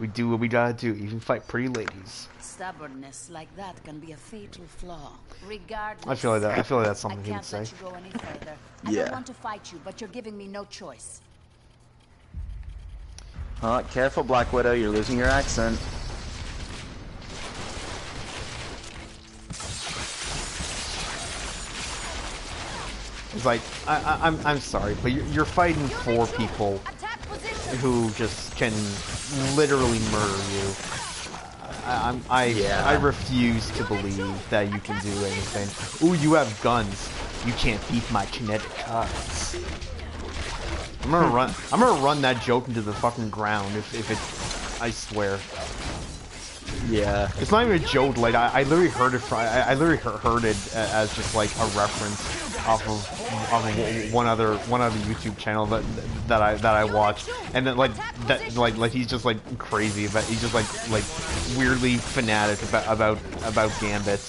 We do what we gotta do, even fight pretty ladies. Stubbornness like that can be a fatal flaw. Regardless, I feel like that's something I he would can't say. let you go any further. I Yeah. don't want to fight you, but you're giving me no choice. Careful, Black Widow, you're losing your accent. It's like, I'm sorry, but you're fighting 4 people who just can literally murder you. I refuse to believe that you can do anything. Ooh, you have guns. You can't beat my kinetic cards. I'm gonna run that joke into the fucking ground if it. I swear. Yeah. It's not even a joke. Like I literally heard it from. I literally heard it as just like a reference off of one other YouTube channel that I watched, and then like he's just like crazy about. He's just like weirdly fanatic about Gambit.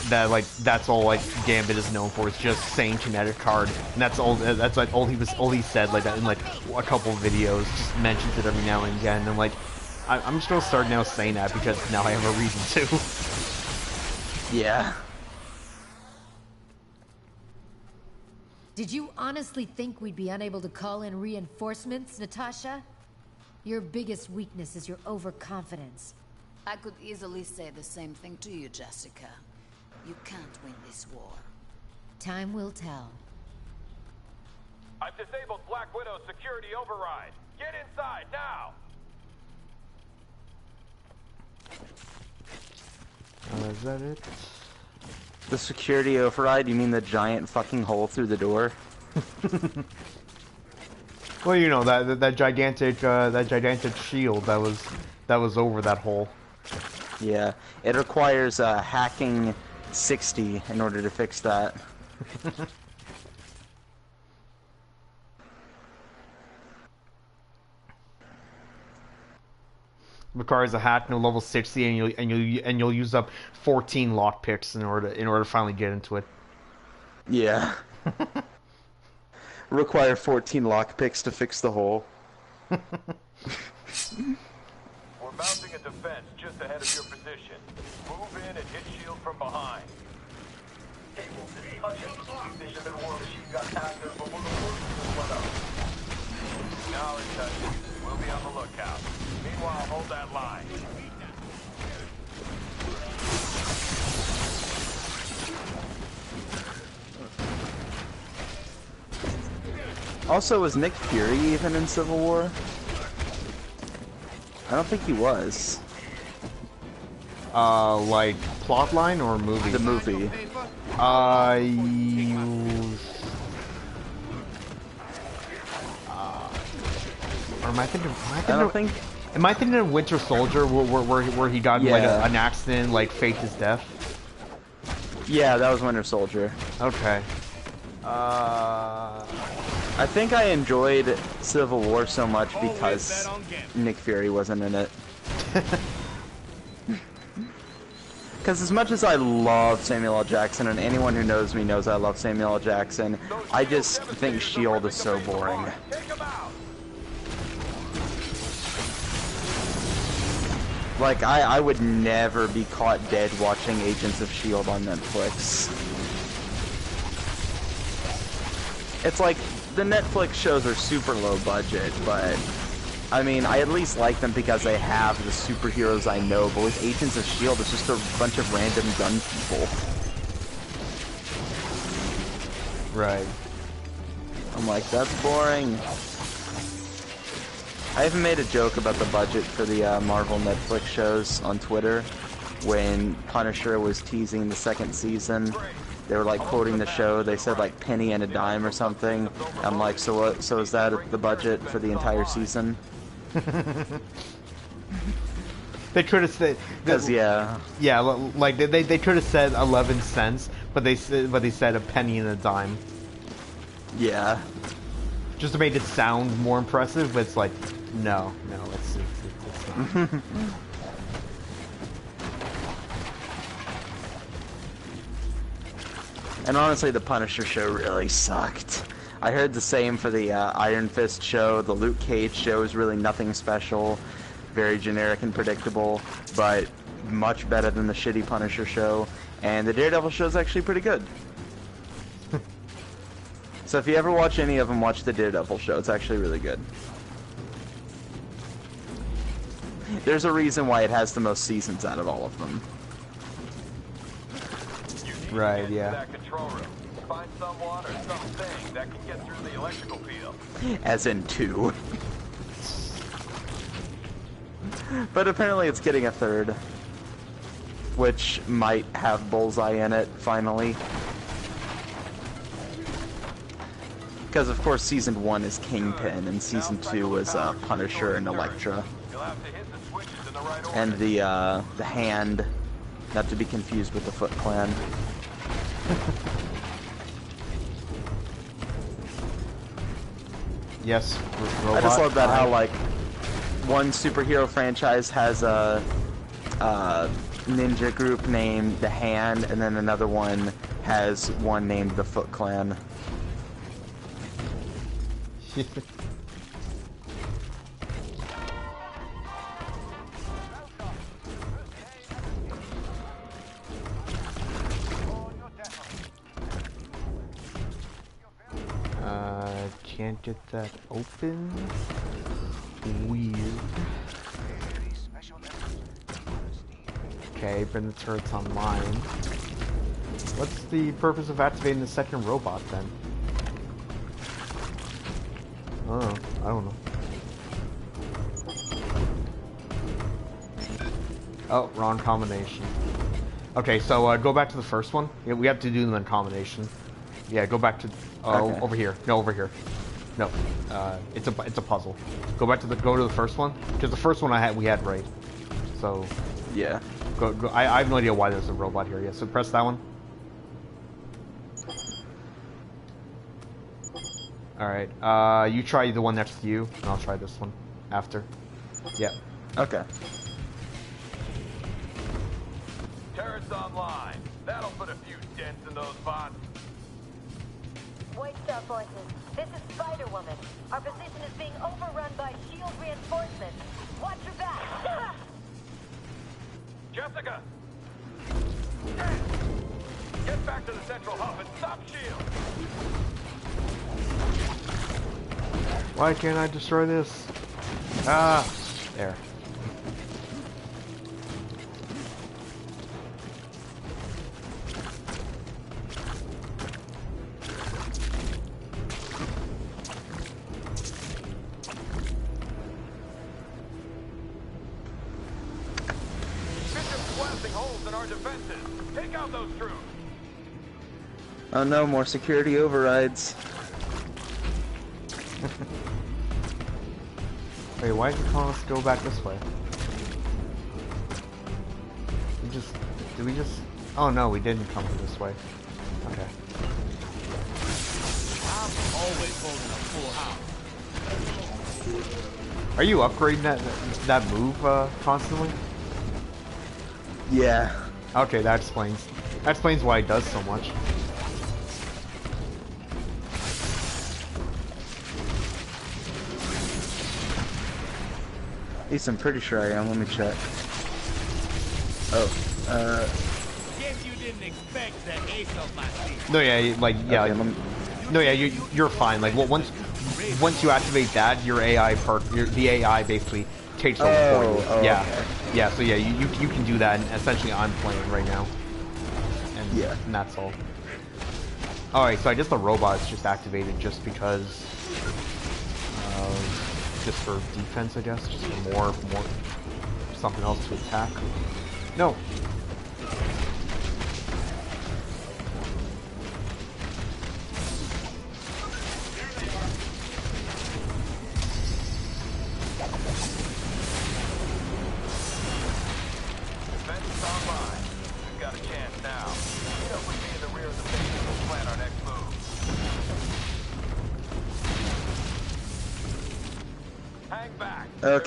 That that's all like Gambit is known for. It's just saying kinetic card, and that's all. That's like all he said like that in like a couple of videos. Just mentions it every now and again, and like I'm just gonna start now saying that because now I have a reason to. Yeah. Did you honestly think we'd be unable to call in reinforcements, Natasha? Your biggest weakness is your overconfidence. I could easily say the same thing to you, Jessica. You can't win this war. Time will tell. I've disabled Black Widow's security override. Get inside now! Is that it? The security override? You mean the giant fucking hole through the door? Well, you know that gigantic shield that was over that hole. Yeah, it requires hacking 60 in order to fix that. Requires a hack no level 60, and you'll use up 14 lockpicks in order to finally get into it. Yeah. Require 14 lockpicks to fix the hole. We're mounting a defense just ahead of your position. Move in and hit shield from behind. Now it's touching. We'll be on the lookout. Meet Meanwhile, hold that line. Also, was Nick Fury even in Civil War? I don't think he was. Like plotline or movie? The movie. Or am I thinking? Am I thinking of Winter Soldier, where he got in, like an accident, like faked his death? Yeah, that was Winter Soldier. Okay. I think I enjoyed Civil War so much because Nick Fury wasn't in it. Because as much as I love Samuel L. Jackson, and anyone who knows me knows I love Samuel L. Jackson, I just think S.H.I.E.L.D. is so boring. Like, I would never be caught dead watching Agents of S.H.I.E.L.D. on Netflix. It's like, the Netflix shows are super low budget, but I mean, I at least like them because they have the superheroes I know, but with Agents of S.H.I.E.L.D., it's just a bunch of random gun people. Right. I'm like, that's boring. I even made a joke about the budget for the Marvel Netflix shows on Twitter when Punisher was teasing the second season. They were like quoting the show. They said like penny and a dime or something. I'm like, so what? So is that the budget for the entire season? They could have said, yeah, like they could have said 11 cents, but they said a penny and a dime. Yeah. Just to make it sound more impressive, but it's like, no, it's not. And honestly, the Punisher show really sucked. I heard the same for the Iron Fist show. The Luke Cage show is really nothing special. Very generic and predictable, but much better than the shitty Punisher show. And the Daredevil show is actually pretty good. So if you ever watch any of them, watch the Daredevil show. It's actually really good. There's a reason why it has the most seasons out of all of them. Right, yeah. That control room. Find someone or something that can get through the electrical field. As in 2. But apparently it's getting a 3rd. Which might have Bullseye in it, finally. Because of course Season 1 is Kingpin, and Season 2 was Punisher and Elektra. And the Hand, not to be confused with the Foot Clan. Yes, I just love that how like one superhero franchise has a ninja group named the Hand, and then another one has one named the Foot Clan. Can't get that open. Weird. Okay, bring the turrets online. What's the purpose of activating the second robot then? Oh, I don't know. Oh, wrong combination. Okay, so go back to the first one. Yeah, we have to do them in combination. Yeah, go back to Okay. over here. No, over here. No, it's a puzzle. Go to the first one because the first one we had right. So yeah, go. I have no idea why there's a robot here. Yeah, so press that one. All right. You try the one next to you, and I'll try this one after. Yeah. Okay. Turrets online. That'll put a few dents in those bots. White Star Forces, this is Spider-Woman. Our position is being overrun by S.H.I.E.L.D. reinforcements. Watch your back! Jessica! Get back to the central hub and stop S.H.I.E.L.D. Why can't I destroy this? Ah, there. our defenses. Take out those troops. Oh no, more security overrides. Wait, why did you tell us to go back this way? Did we just... Oh no, we didn't come from this way. Okay. I'm always holding a full house. Are you upgrading that move constantly? Yeah. Okay, that explains why it does so much. At least I'm pretty sure I am. Let me check. Oh, Guess you didn't expect the ace up my sleeve. No, yeah, like, yeah. Okay, No, yeah, you're fine. Like, well, once you activate that, your AI the AI basically takes over for you. Oh, yeah, okay. yeah. So yeah, you can do that. And essentially, I'm playing right now, and and that's all. All right, so I guess the robot's just activated just because, just for defense, I guess, just for more something else to attack. No.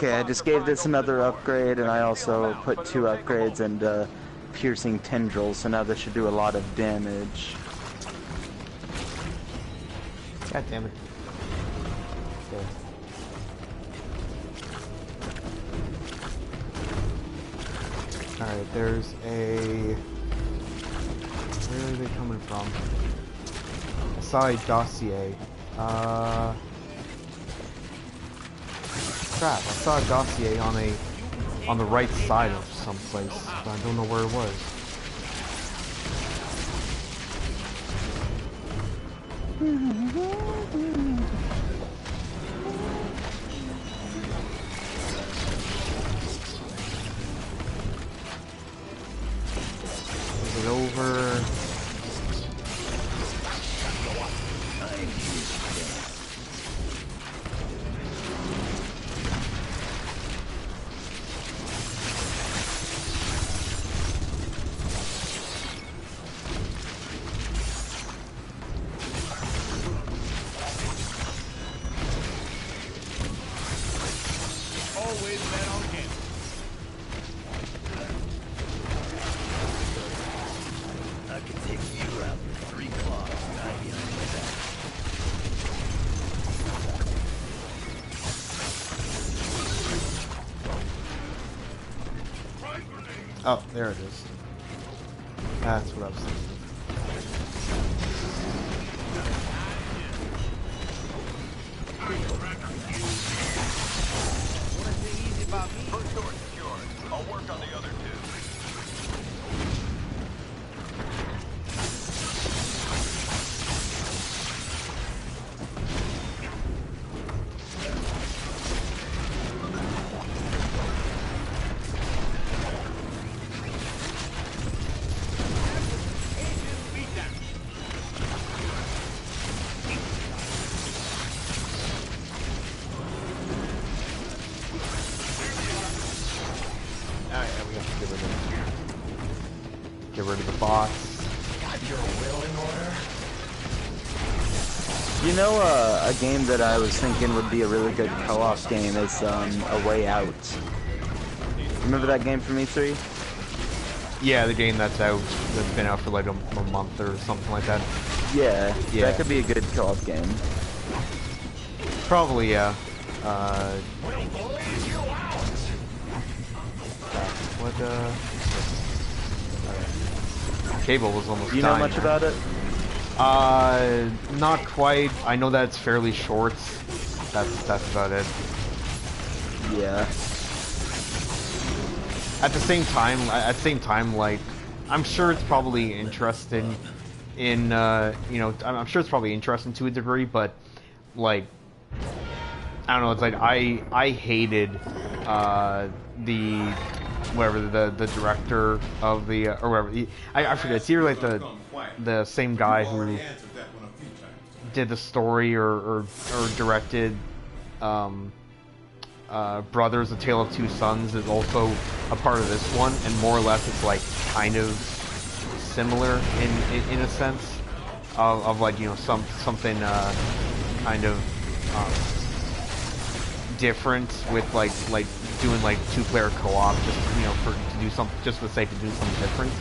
okay, I just gave this another upgrade, and I also put 2 upgrades and piercing tendrils, so now this should do a lot of damage. God damn it. Okay. Alright, there's a... Where are they coming from? I saw a dossier. Crap, I saw a dossier on the right side of someplace, but I don't know where it was. Is it over? Always bet on him. I can take you out with 3 claws right behind my back. Oh, there it is. That's what I was thinking. First door secured. I'll work on the other 2. Get rid of the boss. Got your will in order? You know, a game that I was thinking would be a really good co-op game is A Way Out. Remember that game from E3? Yeah, the game that's been out for like a month or something like that. Yeah, that could be a good co-op game. Probably, yeah. What, Cable was almost You know much about it? Not quite. I know that it's fairly short. That's about it. Yeah. At the same time, like, I'm sure it's probably interesting in, you know, I'm sure it's probably interesting to a degree, but, like, I don't know, it's like, I hated, whatever the director of the or whatever I forget. It's either like the same guy who did the story or directed Brothers: A Tale of Two Sons is also a part of this one, and more or less it's like kind of similar in a sense of like, you know, something kind of different with like doing like 2-player co-op, just, you know, to do something just for the sake of doing something different,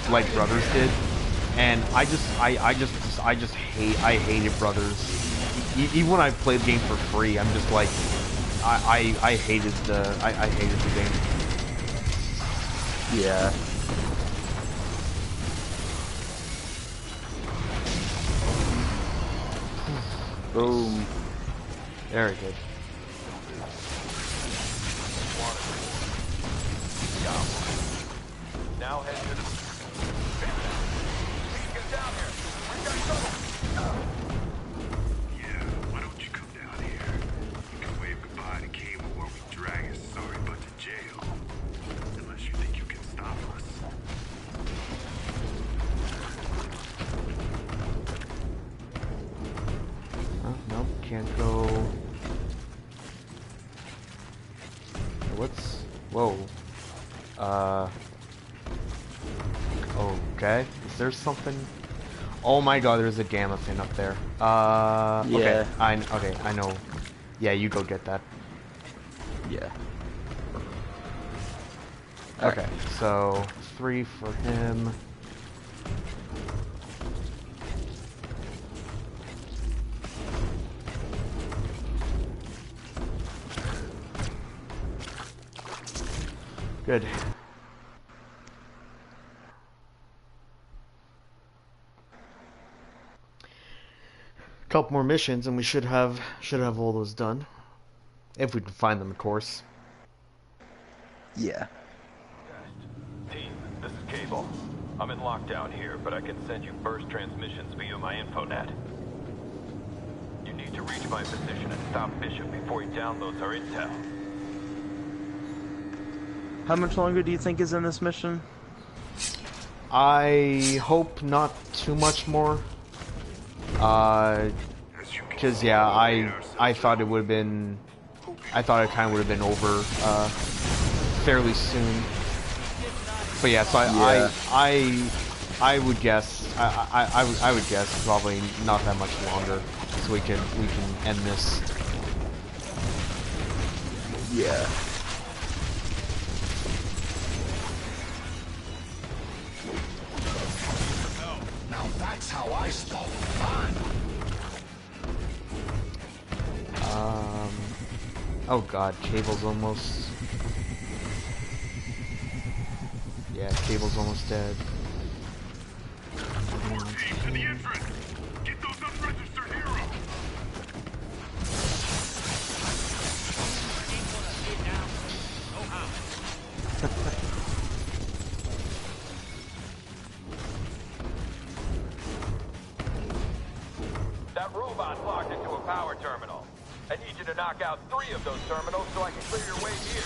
like Brothers did. And I hated Brothers. Even when I played the game for free, I'm just like, I hated the game. Yeah. Boom. Very good. Now head to the... Get down here. We got trouble. Yeah, why don't you come down here? You can wave goodbye to Cable while we drag his sorry butt to jail. Unless you think you can stop us. Oh, nope, can't go. What's... Whoa. Okay. Is there something... Oh my god, there's a gamma fin up there. Okay. Yeah. Okay, I know. Yeah, you go get that. Yeah. Okay, so 3 for him. Good. Couple more missions and we should have all those done. If we can find them, of course. Yeah. Team, this is Cable. I'm in lockdown here, but I can send you burst transmissions via my infonet. You need to reach my position and stop Bishop before he downloads our intel. How much longer do you think is in this mission? I hope not too much more. Cause yeah, I thought it would have been, I thought it kind of would have been over, fairly soon. But yeah, so I would guess, I would guess probably not that much longer, so we can end this. Yeah. Now that's how I stop fun. Oh god, Cable's almost... Yeah, Cable's almost dead. Team to the entrance! Get those unregistered heroes! That robot's locked into a power terminal. I need you to knock out 3 of those terminals so I can clear your way here.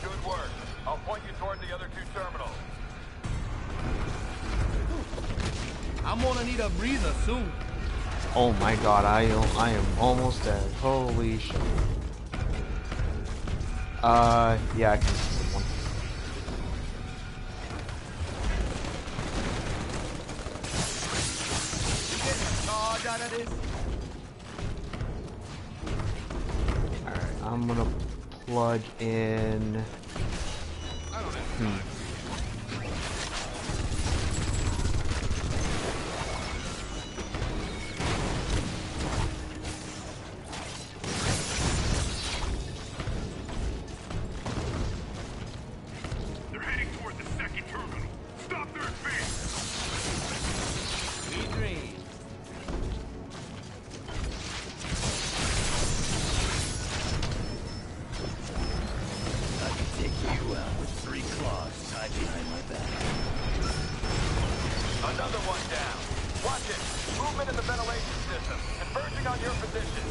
Good work. I'll point you toward the other 2 terminals. I'm gonna need a breather soon. Oh my god, I am almost dead. Holy shit. Yeah, I can see one. Alright, I'm gonna plug in... They're heading toward the second terminal. Stop their advance! We dream. I can take you out with 3 claws tied behind my back. Another one down. Watch it. Movement in the ventilation system. Converging Take on your position.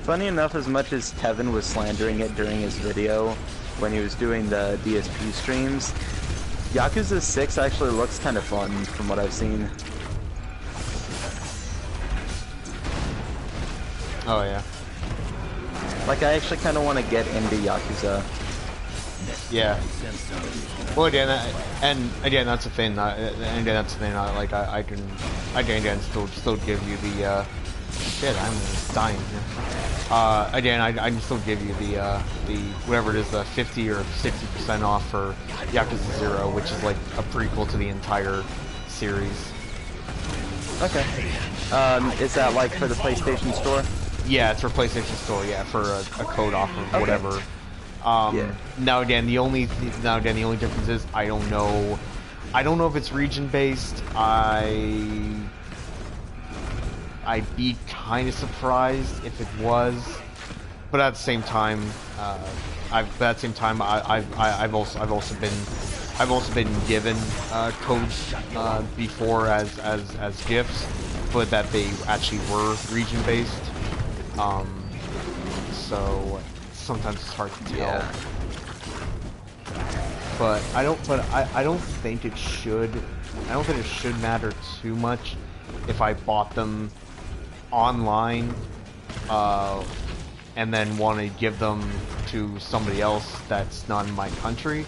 Funny enough, as much as Tevin was slandering it during his video when he was doing the DSP streams, Yakuza 6 actually looks kind of fun from what I've seen. Oh yeah. Like, I actually kind of want to get into Yakuza. Yeah. Well, again, and again, that's the thing. And again, that's the thing. Like, I can again still give you the shit. I'm dying here. Again, I can still give you the whatever it is, the 50 or 60% off for Yakuza 0, which is like a prequel to the entire series. Okay. Is that like for the PlayStation Store? Yeah, it's for PlayStation Store. Yeah, for a code off of whatever. Yeah. Now again, the only difference is I don't know if it's region based. I'd be kind of surprised if it was, but at the same time, I've also been given codes before as gifts, but that they actually were region based. So sometimes it's hard to tell. Yeah. But I don't think it should. I don't think it should matter too much if I bought them online, and then want to give them to somebody else that's not in my country.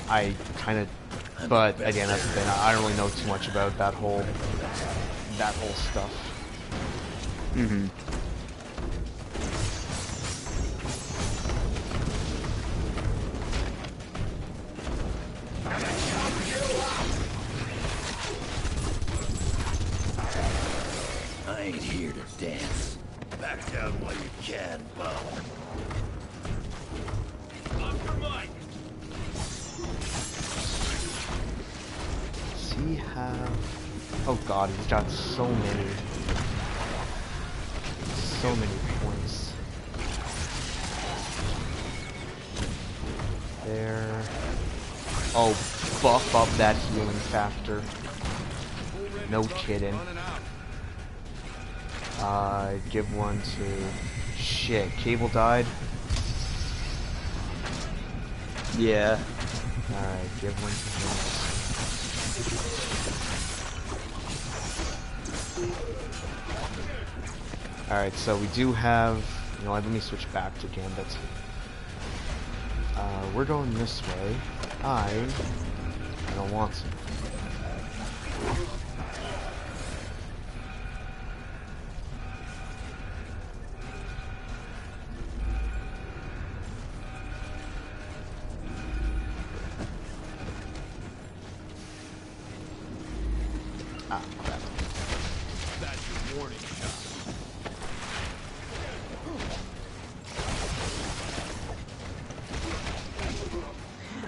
I kind of, but again, that's the thing. I don't really know too much about that whole stuff. Mm-hmm. I ain't here to dance. Back down while you can, bub. Up for Mike. Does he have... Oh god, he's got so many points. There. Oh, buff up that healing factor. No kidding. Give one to... Shit, Cable died? Yeah. Alright, give one to him. Alright, so we do have... You know what, let me switch back to Gambit. We're going this way. I don't want to.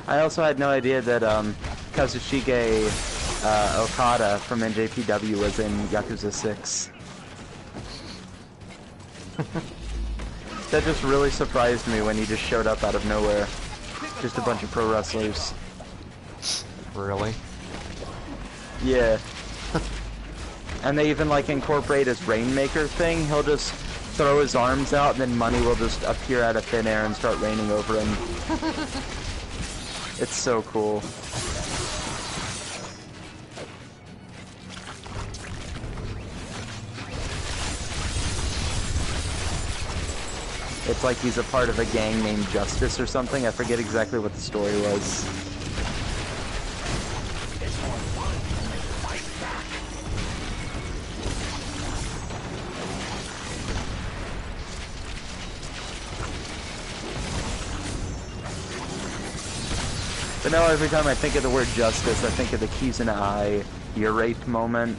I also had no idea that Kazushige Okada from NJPW was in Yakuza 6. That just really surprised me when he just showed up out of nowhere. Just a bunch of pro wrestlers. Really? Yeah. And they even like incorporate his Rainmaker thing. He'll just throw his arms out and then money will just appear out of thin air and start raining over him. It's so cool. It's like he's a part of a gang named Justice or something. I forget exactly what the story was. But now every time I think of the word justice, I think of the Keys in the Eye ear rape moment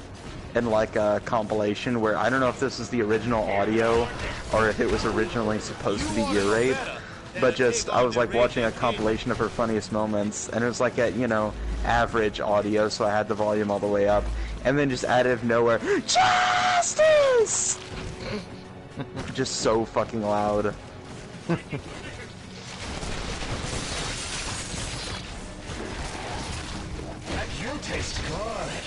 in like a compilation where I don't know if this is the original audio or if it was originally supposed to be ear rape, but just I was like watching a compilation of her funniest moments and it was like at, you know, average audio, so I had the volume all the way up, and then just out of nowhere, justice! Just so fucking loud. You taste good.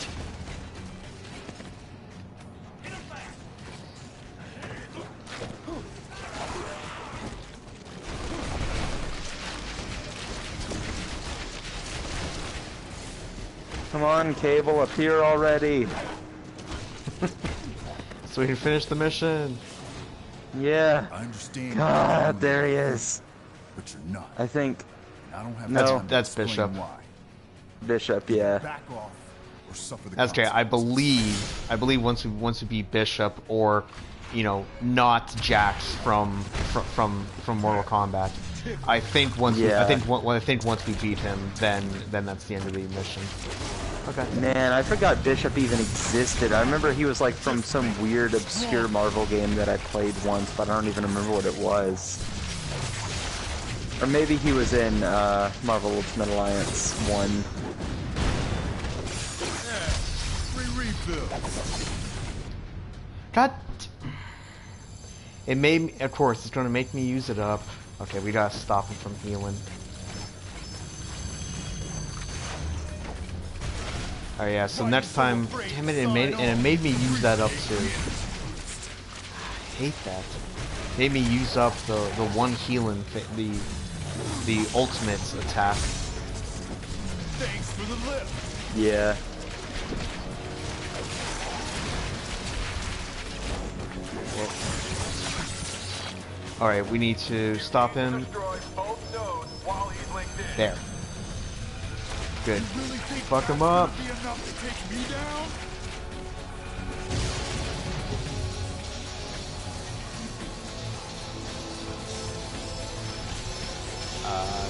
Come on, Cable, appear already. So we can finish the mission. Yeah. I understand. God, there he is. But you're not. I think. I don't have No, that's Bishop. why. Bishop, yeah. Back off or suffer the That's okay. I believe once we beat Bishop, or you know, not Jax from Mortal Kombat. I think once once we beat him, then that's the end of the mission. Okay. Man, I forgot Bishop even existed. I remember he was like from some weird, obscure Marvel game that I played once, but I don't even remember what it was. Or maybe he was in Marvel Ultimate Alliance 1. Free refill. God. It made me, of course, it's going to make me use it up. Okay, we gotta stop him from healing. Oh yeah, so next time, damn it, it made me use that up too. I hate that. It made me use up the one healing, the ultimate attack. Thanks for the lift. Yeah. Alright, we need to stop him. There. Good. Fuck him up.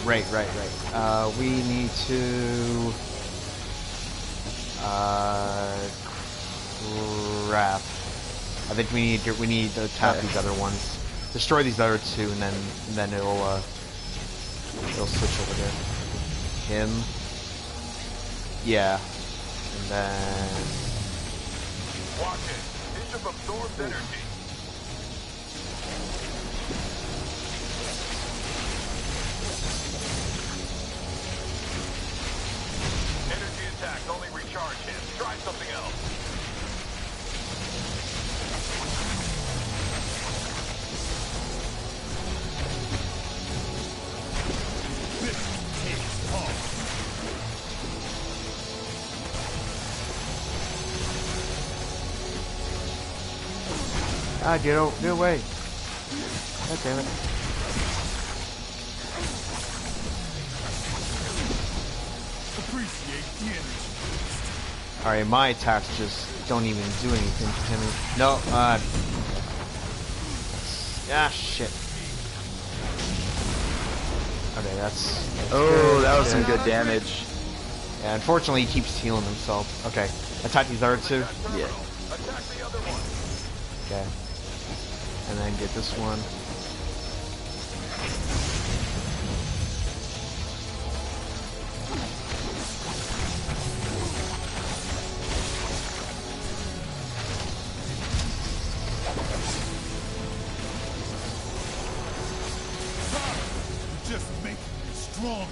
Right. We need to... crap. I think we need to tap these other ones. Destroy these other two, and then it'll switch over there. Him. Yeah. And then... Watch it. Bishop absorbs energy. Energy attacks only recharge him. Try something else. Ah, get away. God damn it. Appreciate the energy. Alright, my attacks just don't even do anything to him. No, shit. Okay, that's Oh, good. that was some good damage. Yeah, unfortunately he keeps healing himself. Okay, attack these other two. Yeah. Okay. And then get this one. Just make me stronger.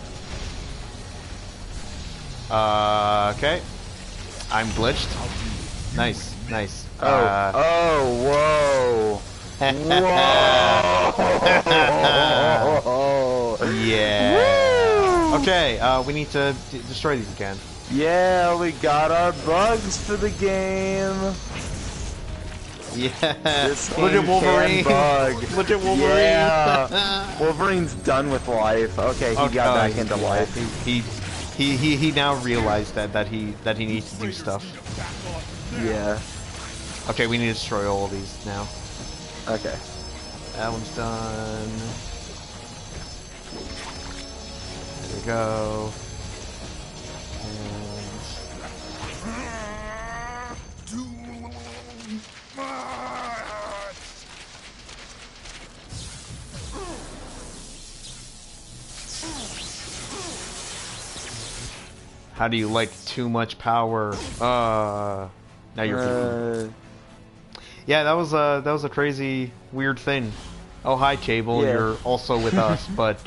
Okay. I'm glitched. Nice. Nice. Whoa. Whoa! Yeah. Okay, we need to destroy these again. Yeah, we got our bugs for the game. Yeah. This Look at Wolverine. bug. Look at Wolverine. Yeah. Wolverine's done with life. Okay, he got back into life. He now realized that he needs to do stuff. Yeah. Okay, we need to destroy all of these now. Okay. That one's done. There we go. How do you like too much power? Now you're. Yeah, that was a crazy, weird thing. Oh, hi, Chable. Yeah. You're also with us, but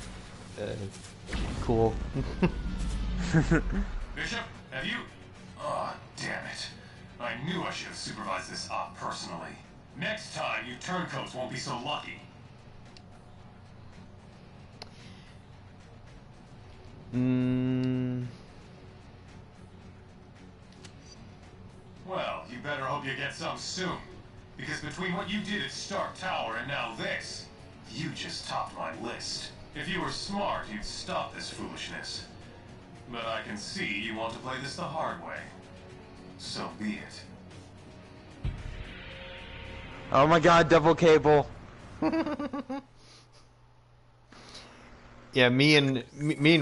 cool. Bishop, have you? Oh, damn it! I knew I should have supervised this op personally. Next time, you turncoats won't be so lucky. Well, you better hope you get some soon. Because between what you did at Stark Tower and now this, you just topped my list. If you were smart, you'd stop this foolishness. But I can see you want to play this the hard way. So be it. Oh my god, Devil Cable. Yeah, me and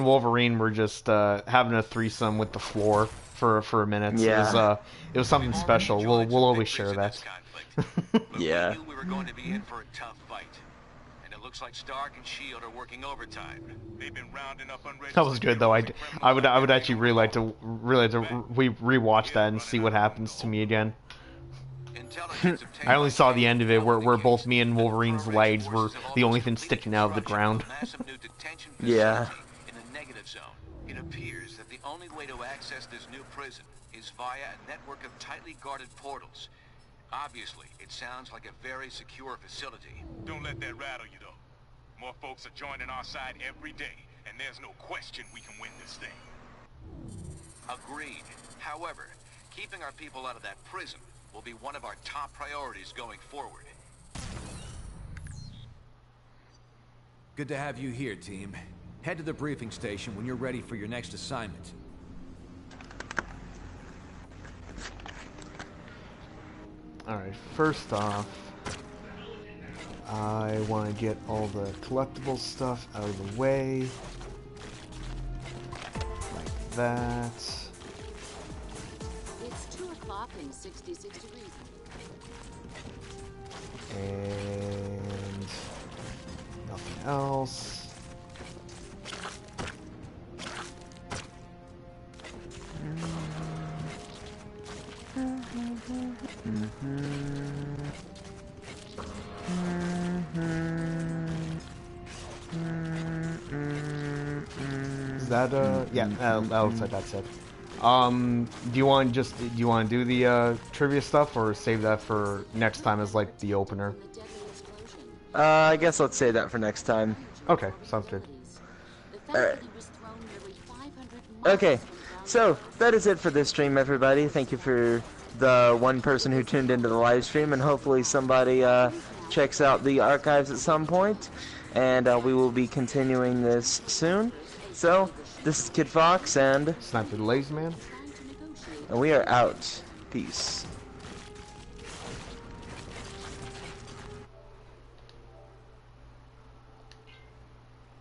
Wolverine were just having a threesome with the floor for a minute. Yeah. It was something special. We'll always share that. Yeah. We were going to be in for a tough fight. And it looks like Stark and S.H.I.E.L.D. are working overtime. They've been rounding up unregistered. That was good though. I would actually really like to rewatch that and see what happens to me again. I only saw the end of it where both me and Wolverine's legs were the only thing sticking out of the ground. Yeah. In the negative zone, it appears that the only way to access this new prison is via a network of tightly guarded portals. Obviously, it sounds like a very secure facility. Don't let that rattle you, though. More folks are joining our side every day, and there's no question we can win this thing. Agreed. However, keeping our people out of that prison will be one of our top priorities going forward. Good to have you here, team. Head to the briefing station when you're ready for your next assignment. Alright, first off, I want to get all the collectible stuff out of the way. Like that. It's 2 o'clock and 66 degrees. And nothing else. Is that yeah, that looks like that's it. Do you want to do the trivia stuff or save that for next time as like the opener? I guess let's say that for next time. Okay, sounds good. Alright. Okay, so that is it for this stream, everybody. Thank you for the one person who tuned into the live stream, and hopefully somebody checks out the archives at some point, and we will be continuing this soon. So, this is Kid Fox, and Sniper the Lazy Man, and we are out. Peace.